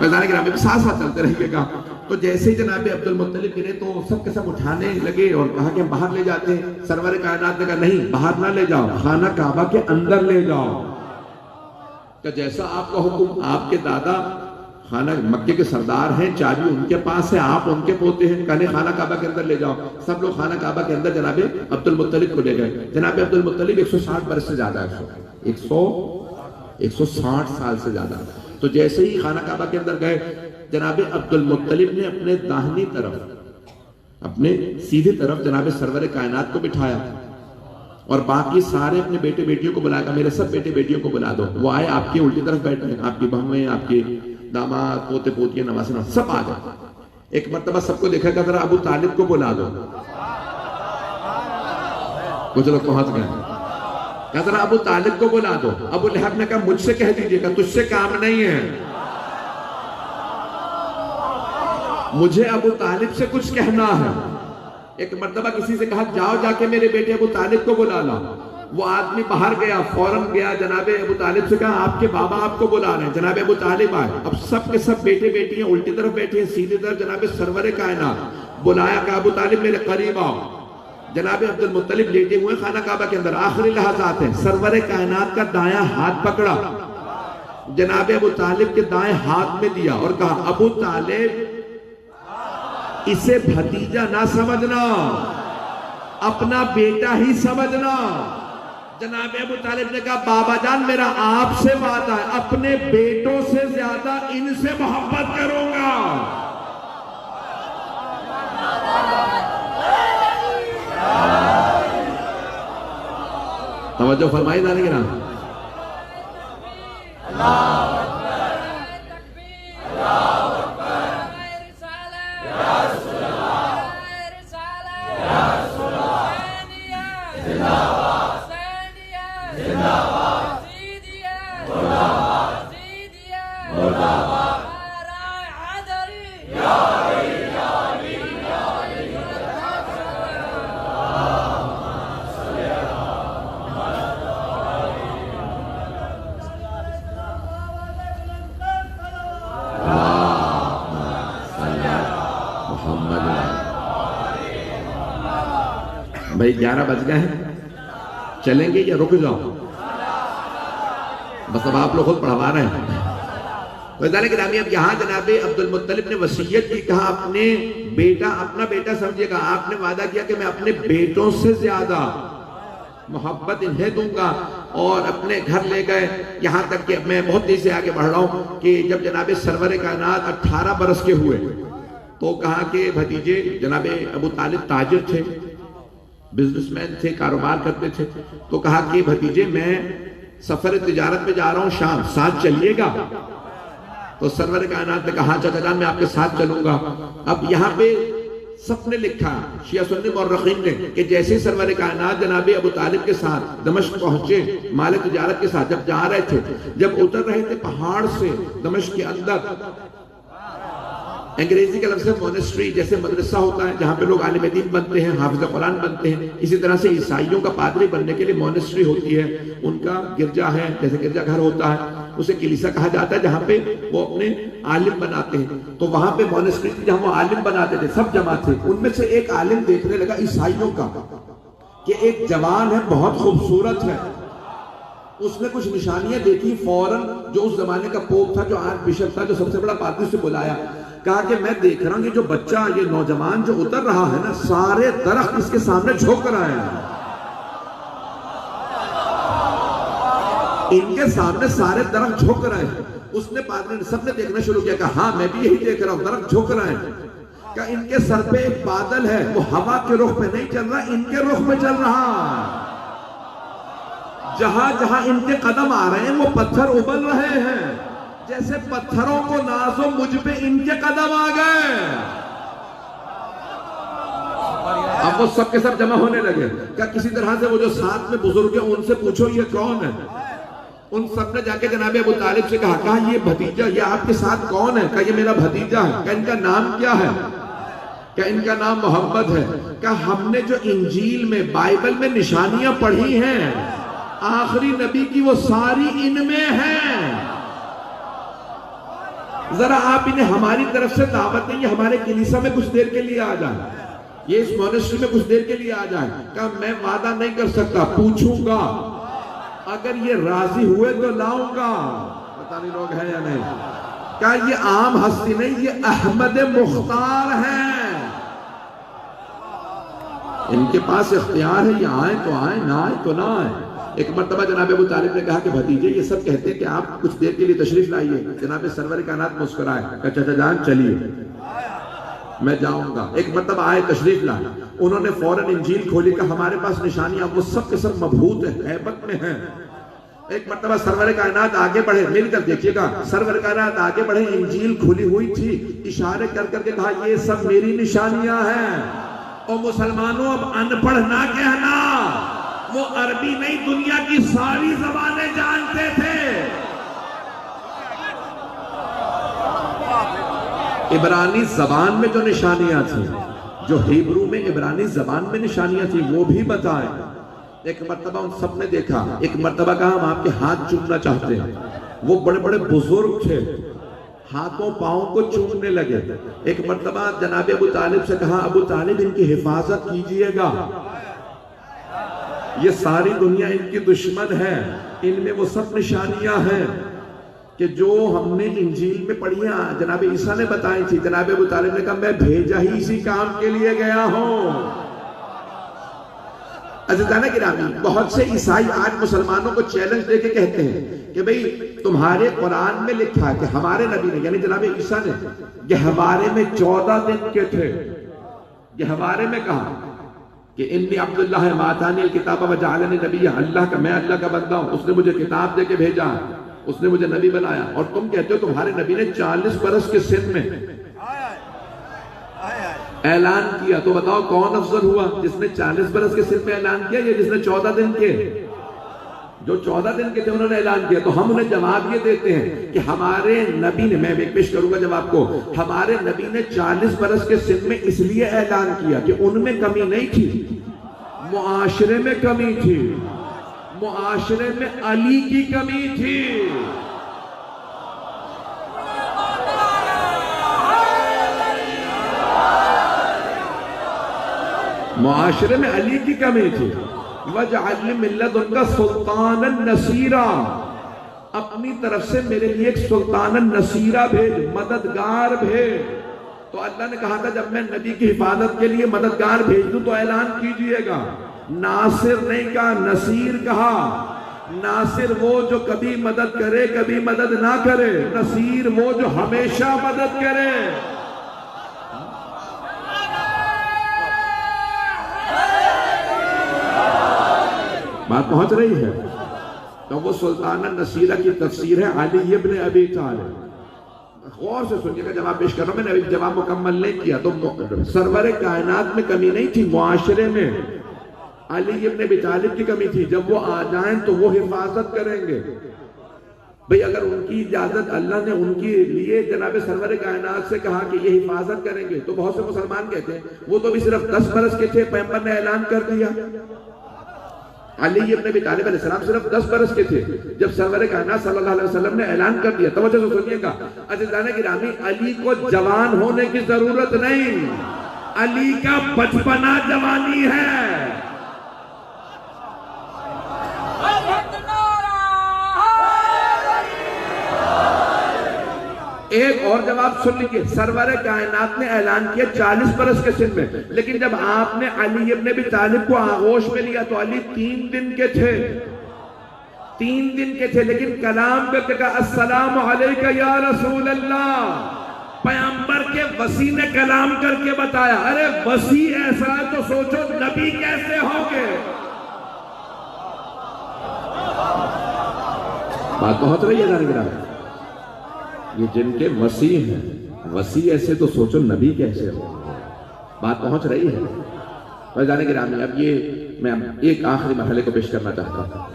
وزارت گرامی میں ساتھ ساتھ چلتے رہیے گا. تو جیسے ہی جناب عبد المطلب گرے تو سب کے سب اٹھانے لگے اور کہا کہ ہم باہر لے جاتے ہیں. سرور کائنات نے کہا نہیں, باہر نہ لے جاؤ, خانہ کعبہ کے اندر لے جاؤ. کہ جیسا آپ کا حکم, آپ کے دادا خانہ مکے کے سردار ہیں, چابی ان کے پاس ہے, آپ ان کے پوتے ہیں, کہنے خانہ کعبہ کے اندر لے جاؤ. سب لوگ خانہ کعبہ کے اندر جناب عبد المطلب کو لے گئے. جناب عبد المطلب 160 برس سے زیادہ ہے, 160 سال سے زیادہ. تو جیسے ہی خانہ کعبہ کے اندر گئے, جناب عبد المطلب نے اپنے داہنی طرف, اپنے سیدھی طرف جناب سرور کائنات کو بٹھایا, اور باقی سارے اپنے بیٹے بیٹیوں کو بلایا, میرے سب بیٹے بیٹیوں کو بلا دو. وہ آئے, آپ کی الٹی طرف بیٹھے ہیں, آپ کی بہویں, آپ کے داماد, پوتے پوتیاں, نواسے سب آ گئے. ایک مرتبہ سب کو دیکھا کہ ذرا ابو طالب کو بلا دو. کچھ لوگ پہنچ گئے. کہا ذرا ابو طالب کو بلا دو. ابو لہب نے کہا مجھ سے کہہ دیجئے گا, تجھ سے کام نہیں ہے, مجھے ابو طالب سے کچھ کہنا ہے. ایک مرتبہ کسی سے کہا جاؤ جا کے میرے بیٹے ابو طالب کو بلا لا. وہ آدمی باہر گیا, فوراً گیا جناب ابو طالب سے کہا آپ کے بابا آپ کو بلا رہے ہیں. جناب ابو طالب آئے. اب سب کے سب بیٹے بیٹیاں الٹی طرف بیٹھے ہیں, سیدھی طرف جناب سرور کائنات. بلایا, کہا ابو طالب میرے قریب آؤ. جناب عبد المطلب لیٹے ہوئے خانہ کعبہ کے اندر, آخری لحظات ہیں. سرور کائنات کا دایاں ہاتھ پکڑا, جناب ابو طالب کے دائیں ہاتھ میں دیا اور کہا ابو طالب اسے بھتیجا نہ سمجھنا, اپنا بیٹا ہی سمجھنا. جناب ابو طالب نے کہا بابا جان میرا آپ سے وعدہ ہے, اپنے بیٹوں سے زیادہ ان سے محبت کروں گا. توجہ فرمائی جانے گے نا. بھائی 11 بج گئے ہیں, چلیں گے یا رک جاؤ؟ بس اب آپ لوگ خود پڑھوا رہے ہیں. وزارت گرامی اب یہاں جناب عبد المطلب نے وصیت کی, کہا اپنے بیٹا اپنا بیٹا سمجھے گا, آپ نے وعدہ کیا کہ میں اپنے بیٹوں سے زیادہ محبت انہیں دوں گا. اور اپنے گھر لے گئے, یہاں تک کہ میں بہت تیزی سے آگے بڑھ رہا ہوں کہ جب جناب سرور کائنات 18 برس کے ہوئے تو کہا کہ بھتیجے, جناب ابو طالب تاجر تھے, بزنس مین تھے, کاروبار کرتے تھے, تو کہا کہ بھتیجے میں سفر تجارت میں جا رہا ہوں شام, ساتھ چلیے گا؟ تو سرور کائنات نے کہا چچا جان میں آپ کے ساتھ چلوں گا. اب یہاں پہ سب نے لکھا, شیعہ سنی مورخین نے, کہ جیسے سرور کائنات جناب ابو طالب کے ساتھ دمشق پہنچے مال تجارت کے ساتھ, جب جا رہے تھے, جب اتر رہے تھے پہاڑ سے دمشق کے اندر, انگریزی کا لفظ ہے مونسٹری, جیسے مدرسہ ہوتا ہے جہاں پہ لوگ عالم دین بنتے ہیں, حافظ قرآن بنتے ہیں, اسی طرح سے عیسائیوں کا پادری بننے کے لیے مونسٹری ہوتی ہے, ان کا گرجا ہے, جیسے گرجا گھر ہوتا ہے اسے کلیسا کہا جاتا ہے, جہاں پہ وہ اپنے عالم بناتے ہیں. تو وہاں پہ مونسٹری تھی جہاں وہ عالم بناتے تھے, سب جمع تھے. ان میں سے ایک عالم دیکھنے لگا عیسائیوں کا کہ ایک جوان ہے, بہت خوبصورت ہے. اس نے کچھ نشانیاں دیکھی, فوراً جو اس زمانے کا پوپ تھا, جو آرچ بشپ تھا, جو سب سے بڑا پادری, سے بلایا. کہا کہ میں دیکھ رہا ہوں کہ جو بچہ, یہ نوجوان جو اتر رہا ہے نا, سارے درخت اس کے سامنے جھک کر آئے ہیں, ان کے سامنے سارے درخت جھک کر آئے ہیں. اس نے پادری نے, سب نے دیکھنا شروع کیا, کہا ہاں میں بھی یہی دیکھ رہا ہوں, درخت جھک کر آئے ہیں. کہا ان کے سر پہ ایک بادل ہے, وہ ہوا کے رخ پہ نہیں چل رہا, ان کے رخ میں چل رہا. جہاں جہاں ان کے قدم آ رہے ہیں وہ پتھر ابل رہے ہیں, جیسے پتھروں کو نازو مجھ پہ ان کے قدم آ گئے. اب وہ سب کے سب جمع ہونے لگے. کیا کسی طرح سے وہ جو ساتھ میں بزرگ ہیں ان سے پوچھو یہ کون ہے. ان سب نے جا کے جناب ابو طالب سے کہا, کہا یہ بھتیجا, یہ آپ کے ساتھ کون ہے؟ کہا یہ میرا بھتیجا ہے. کہا ان کا نام کیا ہے؟ کہا ان کا نام محمد ہے. کہا ہم نے جو انجیل میں, بائبل میں نشانیاں پڑھی ہیں آخری نبی کی, وہ ساری ان میں ہیں. ذرا آپ انہیں ہماری طرف سے دعوت دیں, یہ ہمارے کلیسا میں کچھ دیر کے لیے آ جائیں, یہ اس مونسٹری میں کچھ دیر کے لیے آ جائیں. کہا میں وعدہ نہیں کر سکتا, پوچھوں گا, اگر یہ راضی ہوئے تو لاؤں گا. پتہ نہیں لوگ ہیں یا نہیں. کہا یہ عام ہستی نہیں, یہ احمد مختار ہیں, ان کے پاس اختیار ہے, یہ آئیں تو آئیں, نہ آئیں تو نہ آئیں. ایک مرتبہ جناب ابو طالب نے کہا کہ بھتیجے یہ سب کہتے ہیں کہ آپ کچھ دیر کے لیے تشریف لائیے. جناب سرور کائنات مسکرائے, کہا چچا جان چلیے میں جاؤں گا. ایک مرتبہ آئے, تشریف لائے, انہوں نے فوراً انجیل کھولی, کہ ہمارے پاس نشانیاں, وہ سب کے سب مبہوت ہیں, ہیبت میں ہیں. ایک مرتبہ سرور کائنات آگے بڑھے, میری طرف دیکھیے گا, سرور کائنات آگے بڑھے, انجیل کھلی ہوئی تھی, اشارے کر کر کے کہا یہ سب میری نشانیاں ہیں. اور مسلمانوں اب ان پڑھ نہ کہنا, وہ عربی نہیں دنیا کی ساری زبانیں جانتے تھے. عبرانی زبان میں جو نشانیاں تھیں، جو ہیبرو میں عبرانی زبان میں نشانیاں تھیں، وہ بھی بتائیں. ایک مرتبہ ان سب نے دیکھا، ایک مرتبہ کہا ہم آپ کے ہاتھ چومنا چاہتے ہیں. وہ بڑے بڑے بزرگ تھے، ہاتھوں پاؤں کو چومنے لگے. ایک مرتبہ جناب ابو طالب سے کہا ابو طالب ان کی حفاظت کیجئے گا، یہ ساری دنیا ان کی دشمن ہے. ان میں وہ سب نشانیاں ہیں کہ جو ہم نے انجیل میں پڑھی ہیں، جناب عیسیٰ نے بتائی تھی. جناب ابو طالب نے کہا میں بھیجا ہی اسی کام کے لیے گیا ہوں. عزیزان گرامی، بہت سے عیسائی آج مسلمانوں کو چیلنج دے کے کہتے ہیں کہ بھئی تمہارے قرآن میں لکھا کہ ہمارے نبی نے یعنی جناب عیسیٰ نے یہ ہمارے میں 14 دن کے تھے. یہ ہمارے میں کہا کہ انی عبداللہ ماتانی الکتاب وجعلنی نبی، اللہ کا، میں اللہ کا بندہ ہوں، اس نے مجھے کتاب دے کے بھیجا، اس نے مجھے نبی بنایا. اور تم کہتے ہو تمہارے نبی نے 40 برس کے سن میں اعلان کیا. تو بتاؤ کون افضل ہوا، جس نے 40 برس کے سن میں اعلان کیا یا جس نے 14 دن کے؟ جو 14 دن کے تھے انہوں نے اعلان کیا. تو ہم انہیں جواب یہ دیتے ہیں کہ ہمارے نبی نے، میں ایک پیش کروں گا جواب کو، ہمارے نبی نے 40 برس کے سن میں اس لیے اعلان کیا کہ ان میں کمی نہیں تھی، معاشرے میں کمی تھی، معاشرے میں علی کی کمی تھی. معاشرے میں علی کی کمی تھی. وَجْعَلْ مِن لَّدُنْكَ سُلْطَانًا نَصِيرًا، اپنی طرف سے میرے لیے ایک سلطان النصیرہ بھیج، مددگار بھیج. تو اللہ نے کہا تھا جب میں نبی کی حفاظت کے لیے مددگار بھیج دوں تو اعلان کیجئے گا. ناصر نہیں کہا، نصیر کہا. ناصر وہ جو کبھی مدد کرے کبھی مدد نہ کرے، نصیر وہ جو ہمیشہ مدد کرے. بات پہنچ رہی ہے؟ تو وہ سلطان النصیرہ کی تفسیر ہے علی ابن ابی طالب. غور سے سنیے گا جواب پیش کر رہا ہوں، میں نے ابھی جواب مکمل نہیں کیا. تو سرور کائنات میں کمی نہیں تھی، معاشرے میں علی ابن ابی طالب کی کمی تھی. جب وہ آ جائیں تو وہ حفاظت کریں گے. بھئی اگر ان کی اجازت اللہ نے ان کے لیے جناب سرور کائنات سے کہا کہ یہ حفاظت کریں گے، تو بہت سے مسلمان کہتے ہیں وہ تو بھی صرف 10 برس کے تھے، پیغمبر نے اعلان کر دیا. علی ابن ابی طالب علیہ السلام صرف 10 برس کے تھے جب سرور کائنات صلی اللہ علیہ وسلم نے اعلان کر دیا. توجہ سے سنیے گا عزیزان گرامی، علی کو جوان ہونے کی ضرورت نہیں، علی کا بچپنا جوانی ہے. ایک اور جواب سن لیجیے، سرور کائنات نے اعلان کیا 40 برس کے سن میں، لیکن جب آپ نے علی ابن ابی طالب کو آغوش میں لیا تو علی 3 دن کے تھے. 3 دن کے تھے، لیکن کلام کر کے کہا السلام علیکہ یا رسول اللہ. پیغمبر کے وصی نے کلام کر کے بتایا. ارے وصی ایسا ہے تو سوچو نبی کیسے ہوں گے. بات پہنچ رہی ہے ذرا؟ یہ جن کے وصی ہیں، وصی ایسے تو سوچو نبی کیسے ہو. بات پہنچ رہی ہے؟ فیضان گرامی، اب یہ میں ایک آخری مرحلے کو پیش کرنا چاہتا ہوں.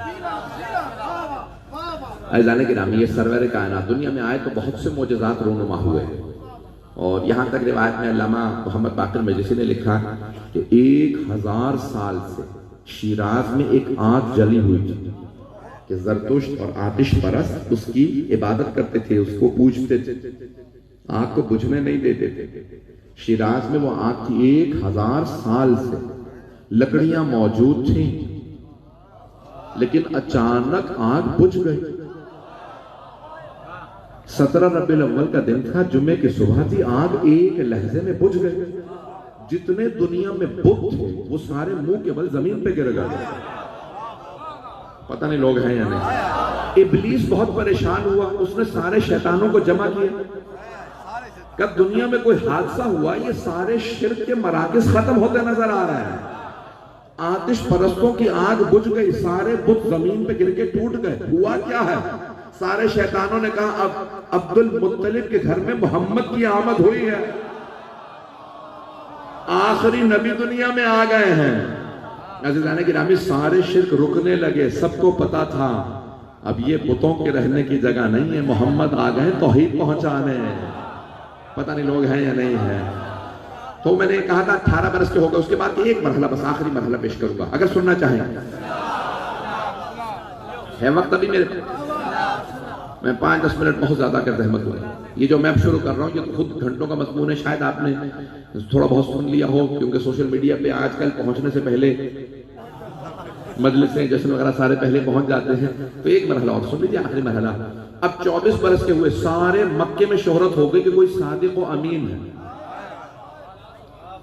فیضان گرامی، یہ سرور کائنات دنیا میں آئے تو بہت سے معجزات رونما ہوئے، اور یہاں تک روایت میں علامہ محمد باقر مجلسی نے لکھا کہ 1000 سال سے شیراز میں ایک آگ جلی ہوئی تھی کہ زرتشت اور آتش پرست اس کی عبادت کرتے تھے، اس کو پوجتے تھے، آگ کو بجھنے نہیں دیتے تھے. شیراز میں وہ آگ تھی 1000 سال سے، لکڑیاں موجود تھیں، لیکن اچانک آگ بجھ گئی. 17 ربیع الاول کا دن تھا، جمعے کی صبح تھی، آگ ایک لحظے میں بجھ گئی. جتنے دنیا میں بت تھے وہ سارے منہ کے بل زمین پہ گر گئے. پتہ نہیں لوگ ہیں یا نہیں. ابلیس بہت پریشان ہوا، اس نے سارے شیطانوں کو جمع کیا. کب دنیا میں کوئی حادثہ ہوا یہ سارے شرک کے مراکز ختم ہوتے نظر آ رہے ہیں. آتش پرستوں کی آگ بجھ گئی، سارے بت زمین پہ گر کے ٹوٹ گئے. ہوا کیا ہے؟ سارے شیطانوں نے کہا اب عبد المطلب کے گھر میں محمد کی آمد ہوئی ہے، آخری نبی دنیا میں آ گئے ہیں. عزیزان گرامی سارے شرک رکنے لگے، سب کو پتا تھا اب یہ بتوں کے رہنے کی جگہ نہیں ہے، محمد آ گئے توحید پہنچانے، پتہ نہیں لوگ ہیں یا نہیں ہیں۔ تو میں نے کہا تھا 18 برس کے ہو گئے، اس کے بعد ایک مرحلہ بس آخری مرحلہ پیش کروں گا اگر سننا چاہیں ہے وقت ابھی میرے میں 5-10 منٹ بہت زیادہ کر زحمت ہوئے۔ یہ جو میں اب شروع کر رہا ہوں یہ تو خود گھنٹوں کا مضمون ہے، شاید آپ نے تھوڑا بہت سن لیا ہو کیونکہ سوشل میڈیا پہ آج کل پہنچنے سے پہلے مجلسیں جشن وغیرہ سارے پہلے پہنچ جاتے ہیں، تو ایک مرحلہ اور سن لیجیے آخری مرحلہ۔ اب 24 برس کے ہوئے، سارے مکے میں شہرت ہو گئی کہ کوئی صادق و امین ہے،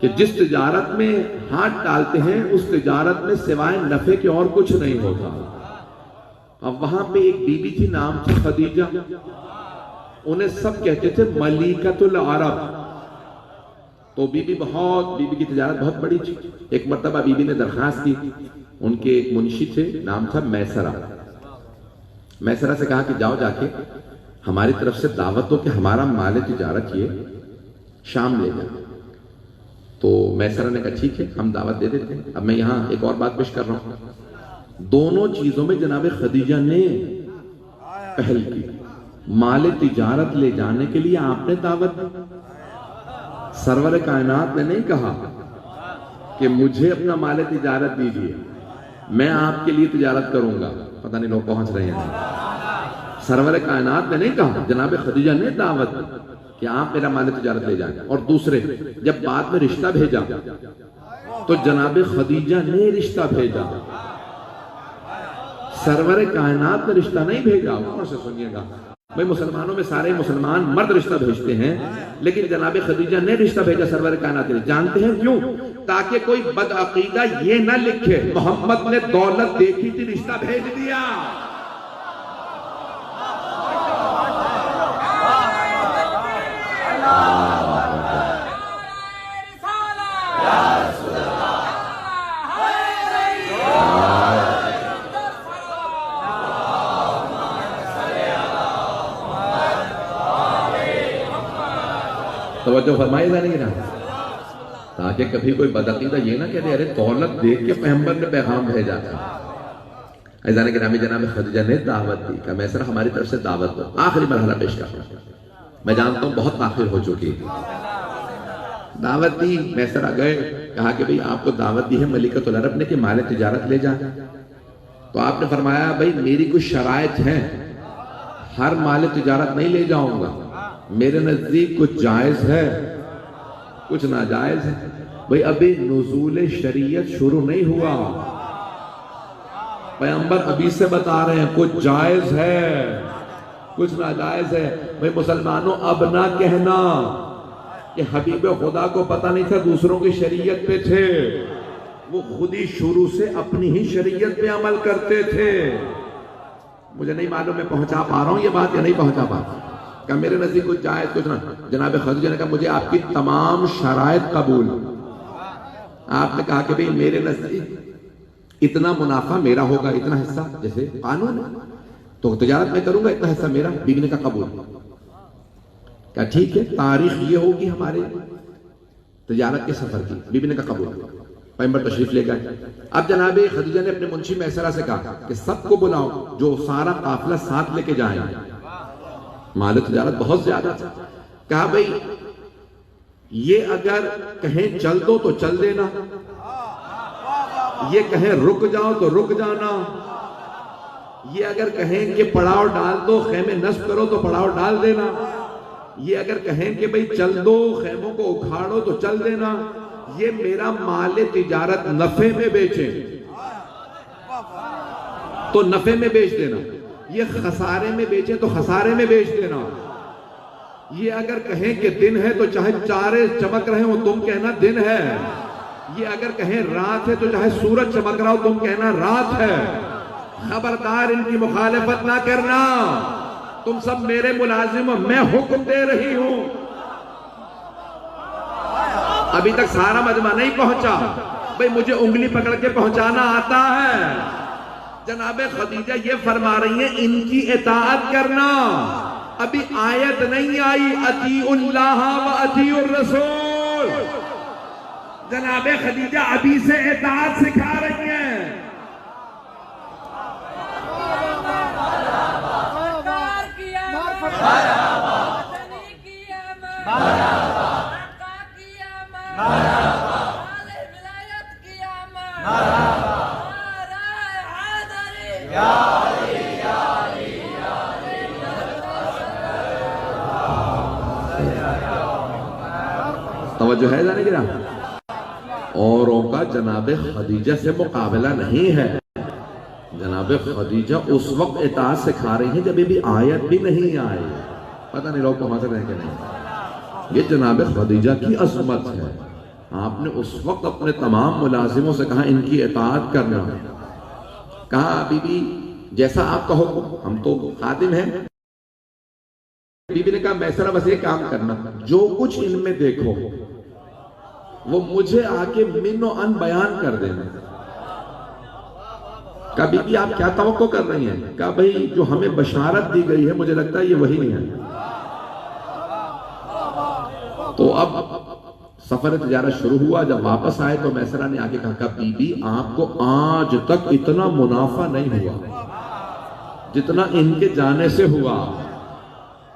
کہ جس تجارت میں ہاتھ ڈالتے ہیں اس تجارت میں سوائے نفع کے اور کچھ نہیں ہوتا۔ اب وہاں پہ ایک بی بی تھی، نام تھی خدیجہ، انہیں سب کہتے تھے ملیکۃ العرب۔ تو بی بی کی تجارت بہت بڑی تھی۔ ایک مرتبہ بی بی نے درخواست کی، ان کے ایک منشی تھے، نام تھا میسرہ۔ میسرہ سے کہا کہ جاؤ جا کے ہماری طرف سے دعوت دو کہ ہمارا مال تجارت یہ شام لے جائے۔ تو میسرہ نے کہا ٹھیک ہے ہم دعوت دے دیتے ہیں۔ اب میں یہاں ایک اور بات پیش کر رہا ہوں، دونوں چیزوں میں جناب خدیجہ نے پہل کی۔ مال تجارت لے جانے کے لیے آپ نے دعوت دی، سرور کائنات نے نہیں کہا کہ مجھے اپنا مال تجارت دیجیے میں آپ کے لیے تجارت کروں گا۔ پتہ نہیں لوگ پہنچ رہے ہیں۔ سرور کائنات نے نہیں کہا، جناب خدیجہ نے دعوت دی کہ آپ میرا مال تجارت لے جائیں۔ اور دوسرے جب بعد میں رشتہ بھیجا تو جناب خدیجہ نے رشتہ بھیجا، سرور کائنات نے رشتہ نہیں بھیجا۔ اور سے سنیے گا بھئی، مسلمانوں میں سارے مسلمان مرد رشتہ بھیجتے ہیں، لیکن جناب خدیجہ نے رشتہ بھیجا سرور کائنات نے۔ جانتے ہیں کیوں؟ تاکہ کوئی بدعقیدہ یہ نہ لکھے محمد نے دولت دیکھی تھی رشتہ بھیج دیا۔ توجہ فرمائی جانے گی نا، تاکہ کبھی کوئی بدعقیدہ یہ نہ کہہ دے ارے دولت دیکھ کے پیغمبر نے پیغام بھیجا تھا۔ عزیزان گرامی، جناب خدیجہ نے دعوت دی کہ میسرہ ہماری طرف سے دعوت دو۔ آخری مرحلہ پیش کر رہا ہوں، میں جانتا ہوں بہت تاخیر ہو چکی ہے۔ دعوت دی، میسرہ گئے، کہا کہ بھئی آپ کو دعوت دی ہے ملیکۃ العرب نے کہ مال تجارت لے جائیں۔ تو آپ نے فرمایا بھئی میری کچھ شرائط ہیں، ہر مال تجارت نہیں لے جاؤں گا، میرے نزدیک کچھ جائز ہے کچھ ناجائز ہے۔ بھئی ابھی نزول شریعت شروع نہیں ہوا، پیغمبر ابھی سے بتا رہے ہیں کچھ جائز ہے کچھ ناجائز ہے۔ بھئی مسلمانوں اب نہ کہنا کہ حبیب خدا کو پتہ نہیں تھا دوسروں کی شریعت پہ تھے، وہ خود ہی شروع سے اپنی ہی شریعت پہ عمل کرتے تھے۔ مجھے نہیں معلوم میں پہنچا پا رہا ہوں یہ بات یا نہیں پہنچا پا رہا ہوں، کہ میرے نزدیک کچھ جائز کچھ نہ۔ جناب خدیجہ نے کہا مجھے آپ کی تمام شرائط قبول۔ آپ نے کہا کہ بھئی میرے نزدیک اتنا منافع میرا ہوگا، اتنا حصہ، جیسے قانون ہے تو تجارت میں کروں گا، اتنا حصہ میرا۔ بیوی نے کہا قبول۔ کہا ٹھیک ہے، تاریخ یہ ہوگی ہمارے تجارت کے سفر کی۔ بیوی نے کہا قبول۔ پیغمبر تشریف لے گئے۔ اب جناب خدیجہ نے اپنے منشی میسرہ سے کہا کہ سب کو بلاؤ جو سارا قافلہ ساتھ لے کے جائیں، مال تجارت بہت زیادہ تھا۔ کہا بھئی یہ اگر کہیں چل دو تو چل دینا، یہ کہیں رک جاؤ تو رک جانا، یہ اگر کہیں کہ پڑاؤ ڈال دو خیمے نصب کرو تو پڑاؤ ڈال دینا، یہ اگر کہیں کہ بھئی چل دو خیموں کو اکھاڑو تو چل دینا، یہ میرا مال تجارت نفع میں بیچیں تو نفع میں بیچ دینا، یہ خسارے میں بیچیں تو خسارے میں بیچ دینا، یہ اگر کہیں کہ دن ہے تو چاہے چارے چمک رہے ہو تم کہنا دن ہے، یہ اگر کہیں رات ہے تو چاہے سورج چمک رہا ہو تم کہنا رات ہے۔ خبردار ان کی مخالفت نہ کرنا، تم سب میرے ملازم ہو، میں حکم دے رہی ہوں۔ ابھی تک سارا مجمع نہیں پہنچا، بھئی مجھے انگلی پکڑ کے پہنچانا آتا ہے۔ جناب خدیجہ یہ فرما رہی ہیں ان کی اطاعت کرنا۔ ابھی آیت نہیں آئی اطیعوا اللہ و اطیعوا الرسول، جناب خدیجہ ابھی سے اطاعت سکھا رہی ہیں. توجہ ہے جانے گرام، اوروں کا جناب خدیجہ سے مقابلہ نہیں ہے. جناب خدیجہ اس وقت اطاعت سکھا رہی ہیں جب بھی آیت بھی نہیں آئی. پتہ نہیں لوگ پہنچ رہے ہیں کہ نہیں. یہ جناب خدیجہ کی عظمت ہے. آپ نے اس وقت اپنے تمام ملازموں سے کہا ان کی اطاعت کرنا. کہا بی بی جیسا آپ کہو، ہم تو خادم ہیں. بی بی نے کہا میسرہ بس یہ کام کرنا، جو کچھ ان میں دیکھو وہ مجھے آ کے من و ان بیان کر دینا. کہا بی بی آپ کیا توقع کر رہی ہیں؟ کہا بھئی جو ہمیں بشارت دی گئی ہے مجھے لگتا ہے یہ وہی ہے. تو اب سفر تجارت شروع ہوا. جب واپس آئے تو میسرہ نے آگے کہا بی بی آپ کو آج تک اتنا منافع نہیں ہوا جتنا ان کے جانے سے ہوا.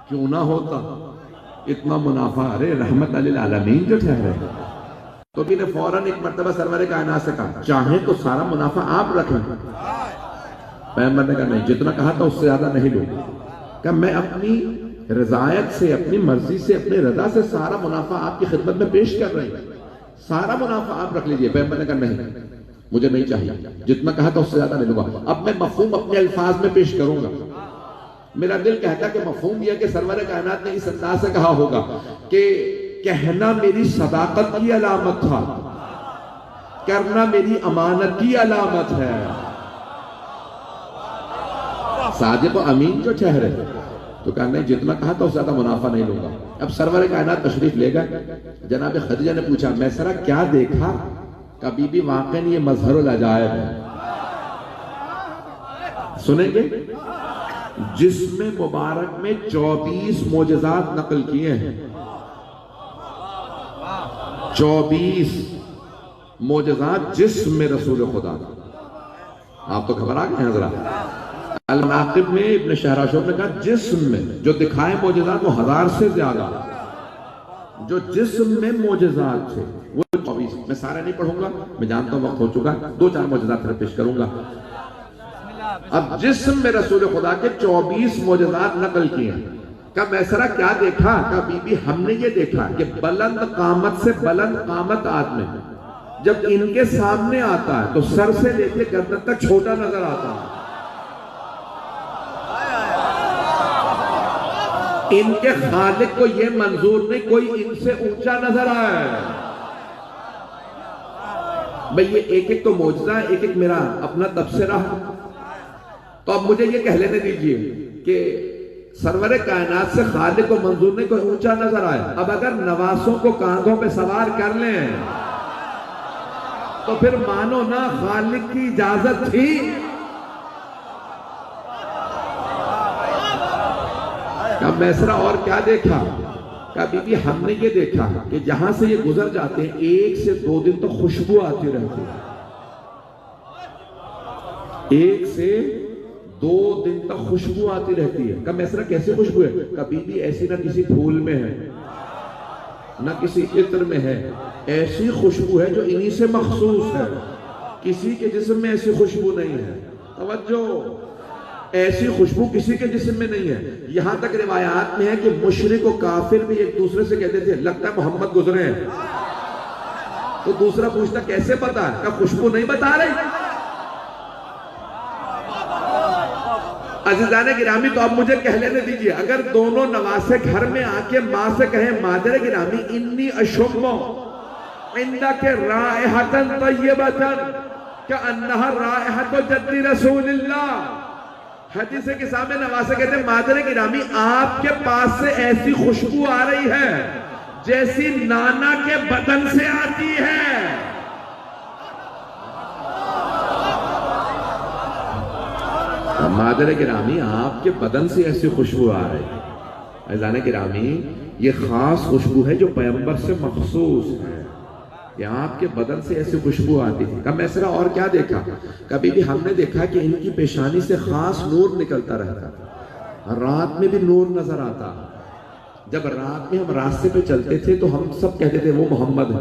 کیوں نہ ہوتا اتنا منافع؟ ارے رحمت للعالمین جو ٹھہرے. تو بھی نے فوراً ایک مرتبہ سرور کائنات سے کہا چاہیں تو سارا منافع آپ رکھ لیں. پیغمبر نے کہا نہیں، جتنا کہا تھا اس سے زیادہ نہیں لوں. کہ میں اپنی رضایت سے، اپنی مرضی سے، اپنی رضا سے سارا منافع آپ کی خدمت میں پیش کر رہی ہوں، سارا منافع آپ رکھ لیجئے. پیغمبر نے کہا نہیں، مجھے نہیں چاہیے، جتنا کہا تھا اس سے زیادہ نہیں لوں گا. اب میں مفہوم اپنے الفاظ میں پیش کروں گا. میرا دل کہتا کہ مفہوم یہ کہ سرور کائنات نے اس انداز سے کہا ہوگا کہ کہنا میری صداقت کی علامت تھا، کرنا میری امانت کی علامت ہے. صادق و امین جو ٹھہرے. تو کہا نہیں، جتنا کہا تھا اس سے زیادہ منافع نہیں لوں گا. اب سرور کائنات تشریف لے گئے. جناب خدیجہ نے پوچھا میسرہ کیا دیکھا؟ کہا بی بی واقعی یہ مظہر العجائب ہے. سنیں گے؟ جسم مبارک میں 24 معجزات نقل کیے ہیں. 24 معجزات جسم میں رسول خدا. آپ تو خبر آ گئے ہیں حضرات. المناقب میں ابن شہراشور نے کہا جسم میں جو دکھائے معجزات وہ 1000 سے زیادہ. جو جسم میں معجزات تھے وہ 24. میں سارے نہیں پڑھوں گا، میں جانتا ہوں وقت ہو چکا. 2-4 معجزات پھر پیش کروں گا. اب جسم میں رسول خدا کے 24 معجزات نقل کیے ہیں. کہا میسرہ کیا دیکھا؟ کہا بی بی ہم نے یہ دیکھا کہ بلند قامت سے بلند قامت آدمی جب ان کے سامنے آتا ہے تو سر سے لے کے گردن تک چھوٹا نظر آتا ہے. ان کے خالق کو یہ منظور نہیں کوئی ان سے اونچا نظر آئے. بھئی یہ ایک ایک تو معجزہ ہے، ایک ایک میرا اپنا تبصرہ. تو اب مجھے یہ کہہ لینے دیجئے کہ سرور کائنات سے خالق کو منظور نہیں کوئی اونچا نظر آئے. اب اگر نواسوں کو کاندھوں پہ سوار کر لیں تو پھر مانو نہ خالق کی اجازت تھی. کہا میسرہ اور کیا دیکھا؟ کہا بی بی ہم نے یہ دیکھا کہ جہاں سے یہ گزر جاتے ہیں 1 سے 2 دن تو خوشبو آتی رہتی ہے. 1 سے 2 دن تک خوشبو آتی رہتی ہے. کہا میسرہ کیسے خوشبو ہے؟ کہا بی بی ایسی نہ کسی پھول میں ہے نہ کسی عطر میں ہے، ایسی خوشبو ہے جو انہی سے مخصوص ہے. کسی کے جسم میں ایسی خوشبو نہیں ہے. توجہ، ایسی خوشبو کسی کے جسم میں نہیں ہے. یہاں تک روایات میں ہے کہ مشرک و کافر بھی ایک دوسرے سے کہتے تھے لگتا ہے محمد گزرے ہیں. تو دوسرا پوچھتا کیسے پتا ہے؟ کہا خوشبو نہیں بتا رہی. عزیزان گرامی تو اب مجھے کہہ لینے دیجئے اگر دونوں نواسے گھر میں آ کے ماں سے کہیں مادر گرامی انی اشم عندک رائحۃ طیبۃ کأنہا رائحۃ جد رسول اللہ. حدیث کے سامنے نواسے کہتے ہیں مادر گرامی آپ کے پاس سے ایسی خوشبو آ رہی ہے جیسی نانا کے بدن سے آتی ہے. مادر گرامی آپ کے بدن سے ایسی خوشبو آ رہی ہے. عزیزان گرامی یہ خاص خوشبو ہے جو پیغمبر سے مخصوص ہے. کہ آپ کے بدن سے ایسی خوشبو آتی تھی. کہا میسرہ اور کیا دیکھا؟ کبھی بھی ہم نے دیکھا کہ ان کی پیشانی سے خاص نور نکلتا رہتا تھا، رات میں بھی نور نظر آتا. جب رات میں ہم راستے پہ چلتے تھے تو ہم سب کہتے تھے وہ محمد ہے،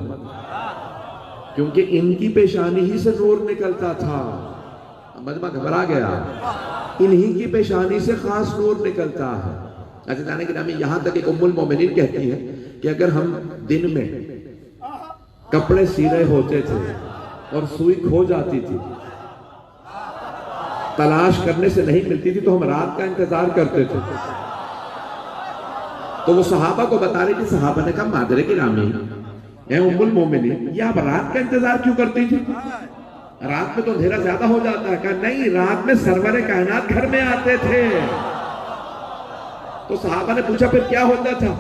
کیونکہ ان کی پیشانی ہی سے نور نکلتا تھا. مجمع گھبرا گیا، انہی کی پیشانی سے خاص نور نکلتا ہے. عزیزان گرامی، یہاں تک ایک ام المومنین کہتی ہے کہ اگر ہم دن میں کپڑے سی رہے ہوتے تھے اور سوئی کھو جاتی تھی، تلاش کرنے سے نہیں ملتی تھی، تو ہم رات کا انتظار کرتے تھے. تو وہ صحابہ کو بتا رہی تھی. صحابہ نے کہا مادر گرامی، اے ام المومنین، یہ آپ رات کا انتظار کیوں کرتی تھی؟ رات میں تو اندھیرا زیادہ ہو جاتا ہے. کہا نہیں، رات میں سرور کائنات گھر میں آتے تھے. تو صحابہ نے پوچھا پھر کیا ہوتا تھا؟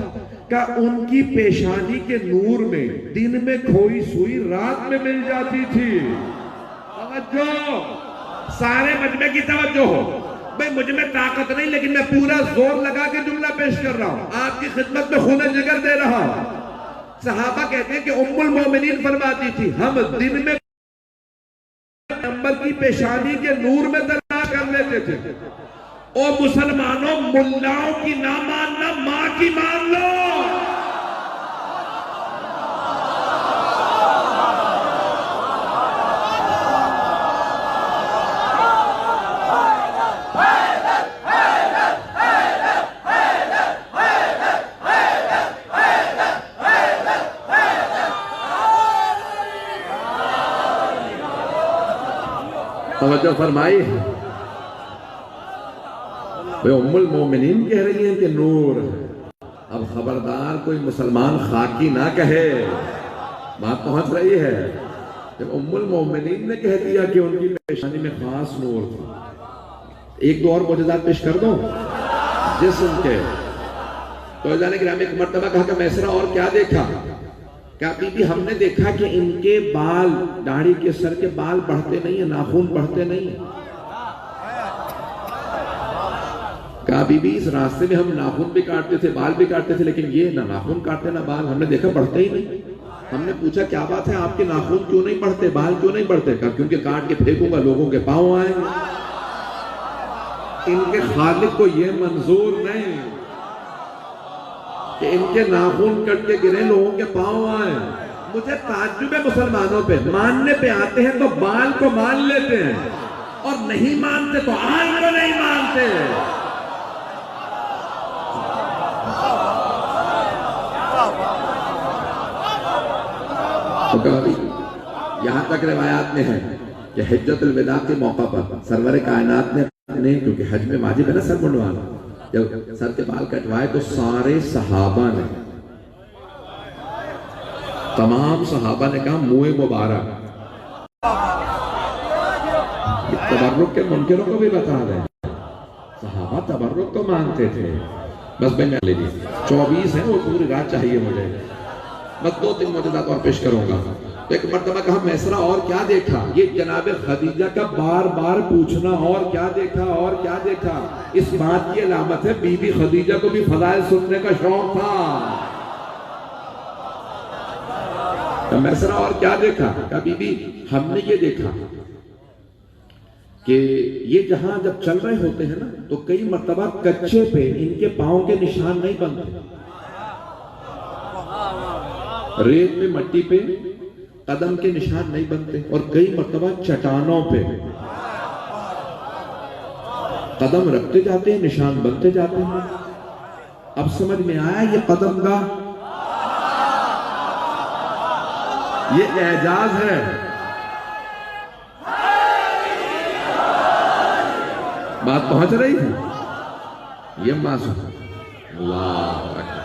کہا ان کی پیشانی کے نور میں دن میں کھوئی سوئی رات میں مل جاتی تھی. توجہ، سارے مجمع کی توجہ ہو. بھئی مجھ میں طاقت نہیں، لیکن میں پورا زور لگا کے جملہ پیش کر رہا ہوں، آپ کی خدمت میں خون جگر دے رہا ہوں. صحابہ کہتے ہیں کہ ام المومنین فرماتی تھی ہم دن میں پیغمبر کی پیشانی کے نور میں درنا کر لیتے تھے. او مسلمانوں، ملاؤں کی نہ ماننا، ماں کی مان لو. توجہ فرمائی. ام المومنین کہہ رہی ہیں کہ نور. اب خبردار کوئی مسلمان خاکی نہ کہے. بات پہنچ رہی ہے. جب ام المومنین نے کہہ دیا کہ ان کی پیشانی میں خاص نور تھی، ایک دو اور معجزات پیش کر دو جسم کے. تو جانے گرامی ایک مرتبہ کہا کہ میسرہ اور کیا دیکھا؟ کہا بی بی ہم نے دیکھا کہ ان کے بال، داڑھی کے سر کے بال بڑھتے نہیں ہیں، ناخن بڑھتے نہیں ہیں. کہا بی بی اس راستے میں ہم ناخن بھی کاٹتے تھے، بال بھی کاٹتے تھے، لیکن یہ نہ ناخن کاٹتے نہ بال. ہم نے دیکھا بڑھتے ہی نہیں. ہم نے پوچھا کیا بات ہے، آپ کے ناخن کیوں نہیں بڑھتے، بال کیوں نہیں بڑھتے؟ کہا کیونکہ کاٹ کے پھینکوں گا لوگوں کے پاؤں آئیں گے. ان کے خالق کو یہ منظور نہیں کہ ان کے ناخن کٹ کے گرے لوگوں کے پاؤں آئیں. مجھے تعجب ہے مسلمانوں پہ، ماننے پہ آتے ہیں تو بال کو مان لیتے ہیں، اور نہیں مانتے تو آن کو نہیں مانتے. یہاں تک روایات میں ہے کہ حجت الوداع کے موقع پر سرور کائنات نے اپنے، کیونکہ حج میں واجب ہے نا سر منڈوانا، جب سر کے بال کٹوائے تو سارے صحابہ نے، تمام صحابہ نے کہا منہ مبارک. تبرک کے منکروں کو بھی بتا رہے ہیں، صحابہ تبرک کو مانتے تھے. بس میں لے لیجیے 24 ہیں، وہ پوری رات چاہیے مجھے. بس 2-3 معجزات اور پیش کروں گا. ایک مرتبہ کہا میسرہ اور کیا دیکھا؟ یہ جناب خدیجہ کا بار بار پوچھنا اور کیا دیکھا اور کیا دیکھا، اس بات کی علامت ہے بی بی خدیجہ کو بھی فضائل سننے کا شوق تھا. میسرہ اور کیا دیکھا؟ کہا بی بی ہم نے یہ دیکھا کہ یہ جہاں جب چل رہے ہوتے ہیں نا تو کئی مرتبہ کچے پہ ان کے پاؤں کے نشان نہیں بنتے، ریت میں مٹی پہ قدم کے نشان نہیں بنتے، اور کئی مرتبہ چٹانوں پہ قدم رکھتے جاتے ہیں، نشان بنتے جاتے ہیں. اب سمجھ میں آیا یہ قدم کا یہ اعجاز ہے. بات پہنچ رہی ہے؟ یہ معصوم اللہ اکبر.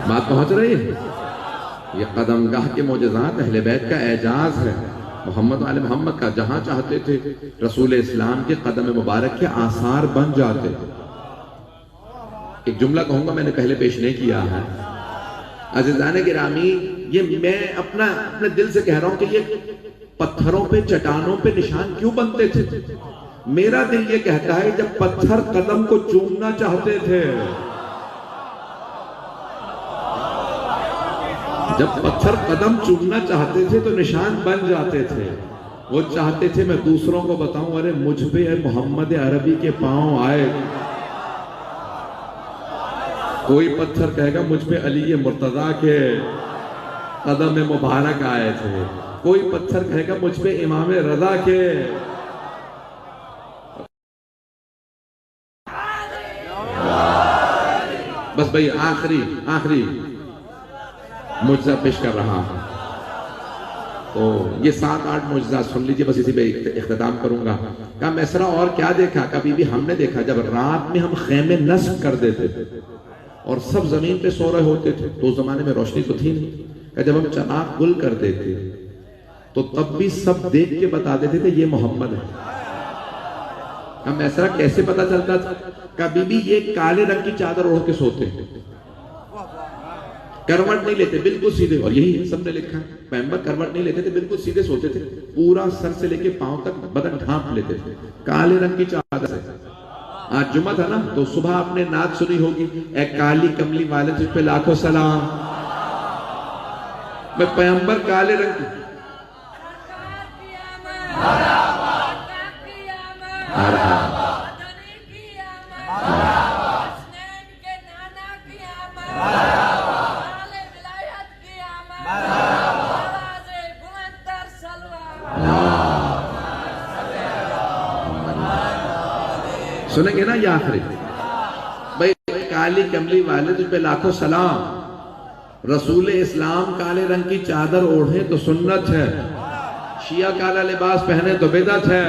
بات پہنچ رہی ہے؟ یہ قدم گاہ کے معجزات اہل بیت کا اعجاز ہے. محمد و آل محمد کا جہاں چاہتے تھے رسول اسلام کے قدم مبارک کے آثار بن جاتے. ایک جملہ کہوں گا، میں نے پہلے پیش نہیں کیا ہے. عزیزان گرامی، یہ میں اپنے دل سے کہہ رہا ہوں کہ یہ پتھروں پہ چٹانوں پہ نشان کیوں بنتے تھے؟ میرا دل یہ کہتا ہے جب پتھر قدم کو چومنا چاہتے تھے، جب پتھر قدم چومنا چاہتے تھے تو نشان بن جاتے تھے. وہ چاہتے تھے میں دوسروں کو بتاؤں ارے مجھ پہ محمد عربی کے پاؤں آئے. کوئی پتھر کہے گا مجھ پہ علی مرتضیٰ کے قدم مبارک آئے تھے، کوئی پتھر کہے گا مجھ پہ امام رضا کے. بس بھئی آخری معجزہ پیش کر رہا ہوں. تو یہ 7-8 معجزات سن لیجئے، بس اسی پہ اختتام کروں گا. کہا میسرہ اور کیا دیکھا؟ کبھی بھی ہم نے دیکھا جب رات میں ہم خیمے نصب کر دیتے تھے اور سب زمین پہ سو رہے ہوتے تھے، تو اس زمانے میں روشنی تو تھی نہیں، کہ جب ہم چراغ گل کر دیتے تو تب بھی سب دیکھ کے بتا دیتے تھے یہ محمد ہے. ہم ایسا کیسے پتا چلتا تھا؟ کبھی بھی یہ کالے رنگ کی چادر اوڑھ کے سوتے ہیں، کروٹ نہیں لیتے، بالکل سیدھے. اور یہی سب نے لکھا ہے، پیغمبر کروٹ نہیں لیتے تھے، بالکل سیدھے سوتے تھے، پورا سر سے لے کے پاؤں تک بدن ڈھانپ لیتے تھے کالے رنگ کی چادر سے. آج جمعہ تھا نا، تو صبح آپ نے نعت سنی ہوگی، اے کالی کملی والے جس پہ لاکھوں سلام. میں پیغمبر کالے رنگ کی سنیں گے نا یہ آخری. بھئی کالی کملی والے تجھ پہ لاکھوں سلام. رسول اسلام کالے رنگ کی چادر اوڑھے تو سنت ہے، شیعہ کالا لباس پہنے تو بدعت ہے.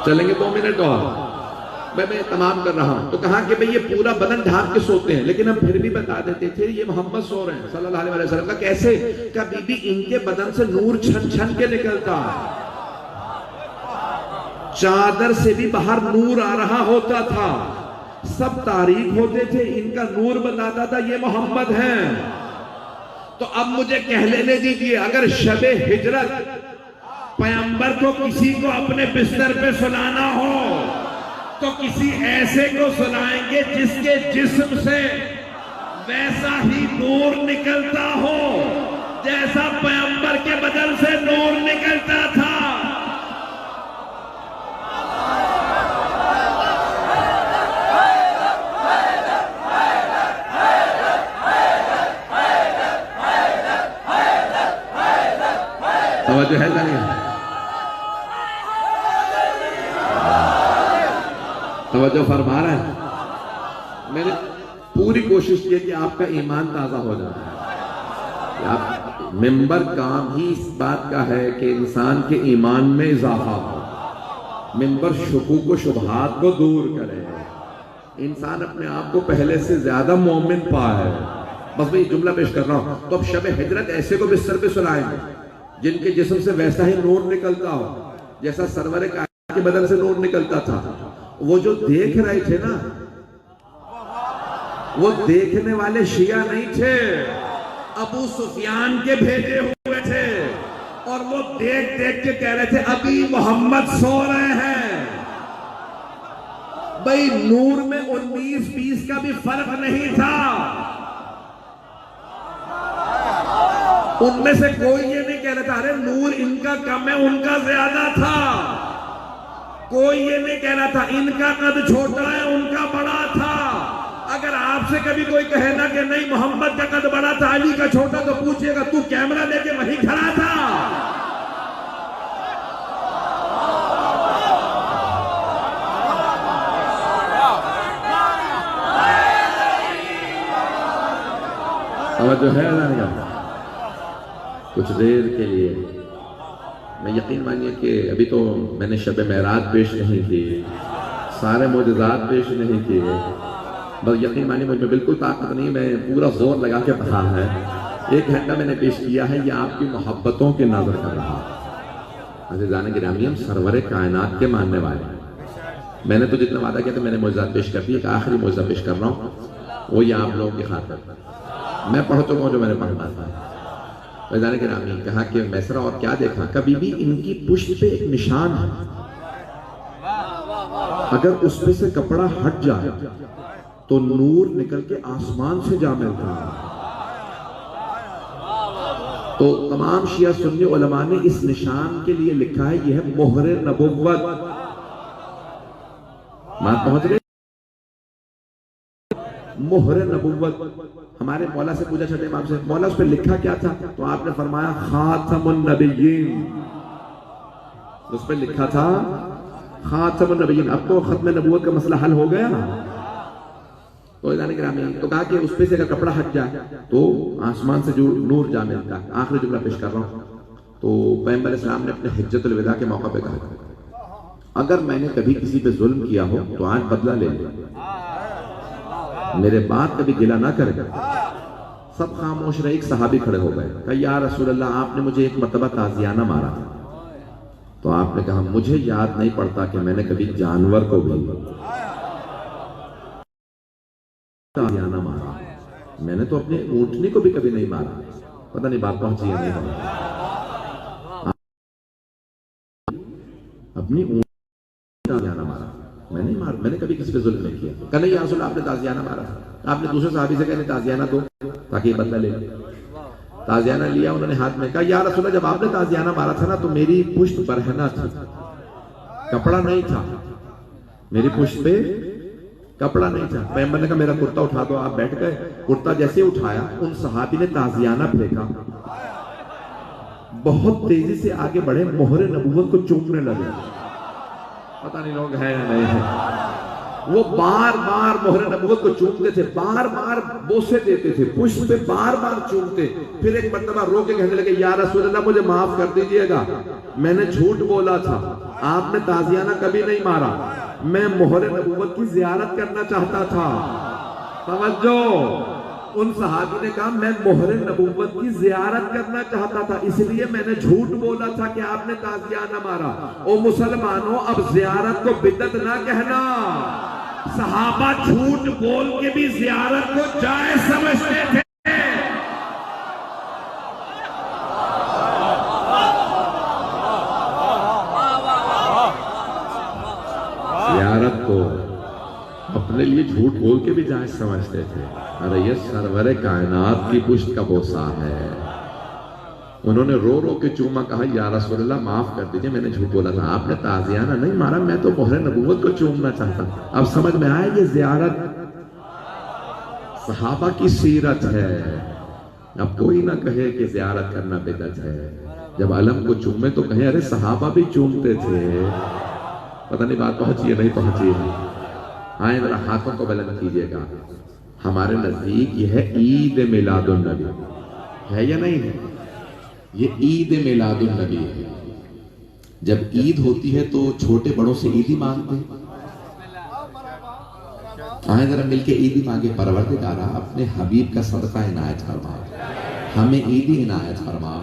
چلیں گے 2 منٹ اور، میں تمام کر رہا ہوں. تو کہا کہ بھئی یہ پورا بدن ڈھانپ کے سوتے ہیں، لیکن ہم پھر بھی بتا دیتے تھے یہ محمد سو رہے ہیں صلی اللہ علیہ وسلم. کا کیسے؟ کہ بی بی ان کے بدن سے نور چھن چھن کے نکلتا، چادر سے بھی باہر نور آ رہا ہوتا تھا. سب تاریک ہوتے تھے، ان کا نور بتاتا تھا یہ محمد ہیں. تو اب مجھے کہہ لینے دیجئے، اگر شب ہجرت پیغمبر کو کسی کو اپنے بستر پہ سنانا ہو تو کسی ایسے کو سنائیں گے جس کے جسم سے ویسا ہی نور نکلتا ہو جیسا پیغمبر کے بدن سے نور نکلتا تھا. توجہ ہے نہیں؟ توجہ فرما رہا ہے. میں نے پوری کوشش کی کہ آپ کا ایمان تازہ ہو جائے. آپ ممبر کام ہی اس بات کا ہے کہ انسان کے ایمان میں اضافہ ہو. ممبر شکوک و شبہات کو دور کرے، انسان اپنے آپ کو پہلے سے زیادہ مومن پائے. بس میں یہ جملہ پیش کر رہا ہوں. تو اب شب ہجرت ایسے کو بستر پہ سنائیں گے جن کے جسم سے ویسا ہی نور نکلتا ہو جیسا سرور کائنات کے بدن سے نور نکلتا تھا. وہ جو دیکھ رہے تھے نا، وہ دیکھنے والے شیعہ نہیں تھے، ابو سفیان کے بھیجے ہوئے تھے. اور وہ دیکھ دیکھ کے کہہ رہے تھے ابھی محمد سو رہے ہیں. بھئی نور میں 19-20 کا بھی فرق نہیں تھا. ان میں سے کوئی یہ نہیں کہہ رہا تھا ارے نور ان کا کم ہے ان کا زیادہ تھا. کوئی یہ نہیں کہہ رہا تھا ان کا قد چھوٹا ہے ان کا بڑا تھا. اگر آپ سے کبھی کوئی کہے نا کہ نہیں محمد کا قد بڑا تھا علی کا چھوٹا، تو پوچھئے گا تو کیمرہ لے کے وہیں کھڑا تھا؟ توجہ ہے نا؟ کچھ دیر کے لیے میں یقین مانیے کہ ابھی تو میں نے شب معراج پیش نہیں کی، سارے معجزات پیش نہیں کیے. بس یقین مانیے مجھ میں بالکل طاقت نہیں، میں پورا زور لگا کے پڑھا ہے. 1 گھنٹہ میں نے پیش کیا ہے. یہ آپ کی محبتوں کی نظر کر رہا. عزیزان گرامی، ہم سرور کائنات کے ماننے والے ہیں. میں نے تو جتنا وعدہ کیا تھا میں نے معجزات پیش کر دی. ایک آخری معجزہ پیش کر رہا ہوں، وہ یہ آپ لوگوں کی خاطر. میں پڑھ چکا ہوں جو میں نے پڑھنا تھا. فیضان گرامی کہا کہ میسرہ اور کیا دیکھا؟ کبھی بھی ان کی پشت پہ ایک نشان ہے، اگر اس پہ سے کپڑا ہٹ جائے تو نور نکل کے آسمان سے جا ملتا ہے. تو تمام شیعہ سنی علماء نے اس نشان کے لیے لکھا ہے یہ ہے مہر نبوت. بات پہنچ گئی؟ مہر نبوت. ہمارے مولا سے پوچھا چھٹے امام سے، مولا اس پہ لکھا کیا تھا؟ تو آپ نے فرمایا خاتم النبیین. اس پہ لکھا تھا خاتم النبیین. اب تو ختم نبوت کا مسئلہ حل ہو گیا. تو کہا کہ اس پہ سے اگر کپڑا ہٹ جائے تو آسمان سے جو نور جا ملتا ہے. آخری جملہ پیش کر رہا ہوں. تو پیغمبر اسلام نے اپنے حجت الوداع کے موقع پہ کہا اگر میں نے کبھی کسی پہ ظلم کیا ہو تو آج بدلہ لے لے، میرے بعد کبھی گلہ نہ کرے. سب خاموش رہے. ایک صحابی کھڑے ہو گئے، کہا یا رسول اللہ آپ نے مجھے ایک مرتبہ تازیانہ مارا. تو آپ نے کہا مجھے یاد نہیں پڑتا کہ میں نے کبھی جانور کو بھی تازیانہ مارا. میں نے تو اپنے اونٹنی کو بھی کبھی نہیں مارا. پتہ نہیں بات پہنچی ہے نہیں. اپنی اونٹنی تازیانہ مارا میں نہیں مارا. میں نے کبھی کسی پہ ظلم نہیں کیا. کہ نہیں یا رسول اللہ آپ نے تازیانہ مارا. آپ نے دوسرے صحابی سے کہا تازیانہ دو تاکہ یہ بدلہ لے. تازیانہ لیا انہوں نے ہاتھ میں. کہا یا رسول اللہ جب آپ نے تازیانہ مارا تھا نا تو میری پشت برہنہ تھی، کپڑا نہیں تھا. میری پشت پہ کپڑا نہیں تھا. پیغمبر نے کہا میرا کرتا اٹھا دو. آپ بیٹھ گئے. کرتا جیسے اٹھایا ان صحابی نے تازیانہ پھینکا. بہت تیزی سے آگے بڑھے، مہر نبوت کو چومنے لگے. پتہ نہیں لوگ ہیں یا نہیں ہیں. وہ بار بار مہر نبوت کو چومتے تھے، بار بار بوسے دیتے تھے، پشت پہ بار بار چومتے. پھر ایک مرتبہ رو کے کہنے لگے یا رسول اللہ مجھے معاف کر دیجئے گا، میں نے جھوٹ بولا تھا، آپ نے تازیانہ کبھی نہیں مارا، میں مہر نبوت کی زیارت کرنا چاہتا تھا. توجہ. ان صحابی نے کہا میں مہر نبوت کی زیارت کرنا چاہتا تھا، اس لیے میں نے جھوٹ بولا تھا کہ آپ نے تازیانہ مارا. او مسلمانوں اب زیارت کو بدعت نہ کہنا. صحابہ جھوٹ بول کے بھی زیارت کو جائز سمجھتے تھے. زیارت کو اپنے لیے جھوٹ بول کے بھی جائز سمجھتے تھے. ارے یہ سرور کائنات کی پشت کا بوسہ ہے. انہوں نے رو رو کے چوما. کہا یا رسول اللہ معاف کر دیجئے میں نے جھوٹ بولا تھا، آپ نے تازیانہ نہیں مارا، میں تو مہر نبوت کو چومنا چاہتا. اب سمجھ میں آئے یہ زیارت صحابہ کی سیرت ہے. اب کوئی نہ کہے کہ زیارت کرنا بدعت ہے. جب علم کو چومے تو کہیں ارے صحابہ بھی چومتے تھے. پتہ نہیں بات پہنچی ہے نہیں پہنچی ہے. آئیں ذرا ہاتھوں کو بلند کیجئے گا. ہمارے نزدیک یہ ہے عید میلاد النبی. ہے یا نہیں ہے؟ یہ عید میلاد النبی ہے. جب عید ہوتی ہے تو چھوٹے بڑوں سے عیدی مانگتے. آئیں ذرا مل کے عیدی مانگے. پروردگارہ اپنے حبیب کا صدقہ عنایت فرما، ہمیں عیدی عنایت فرما.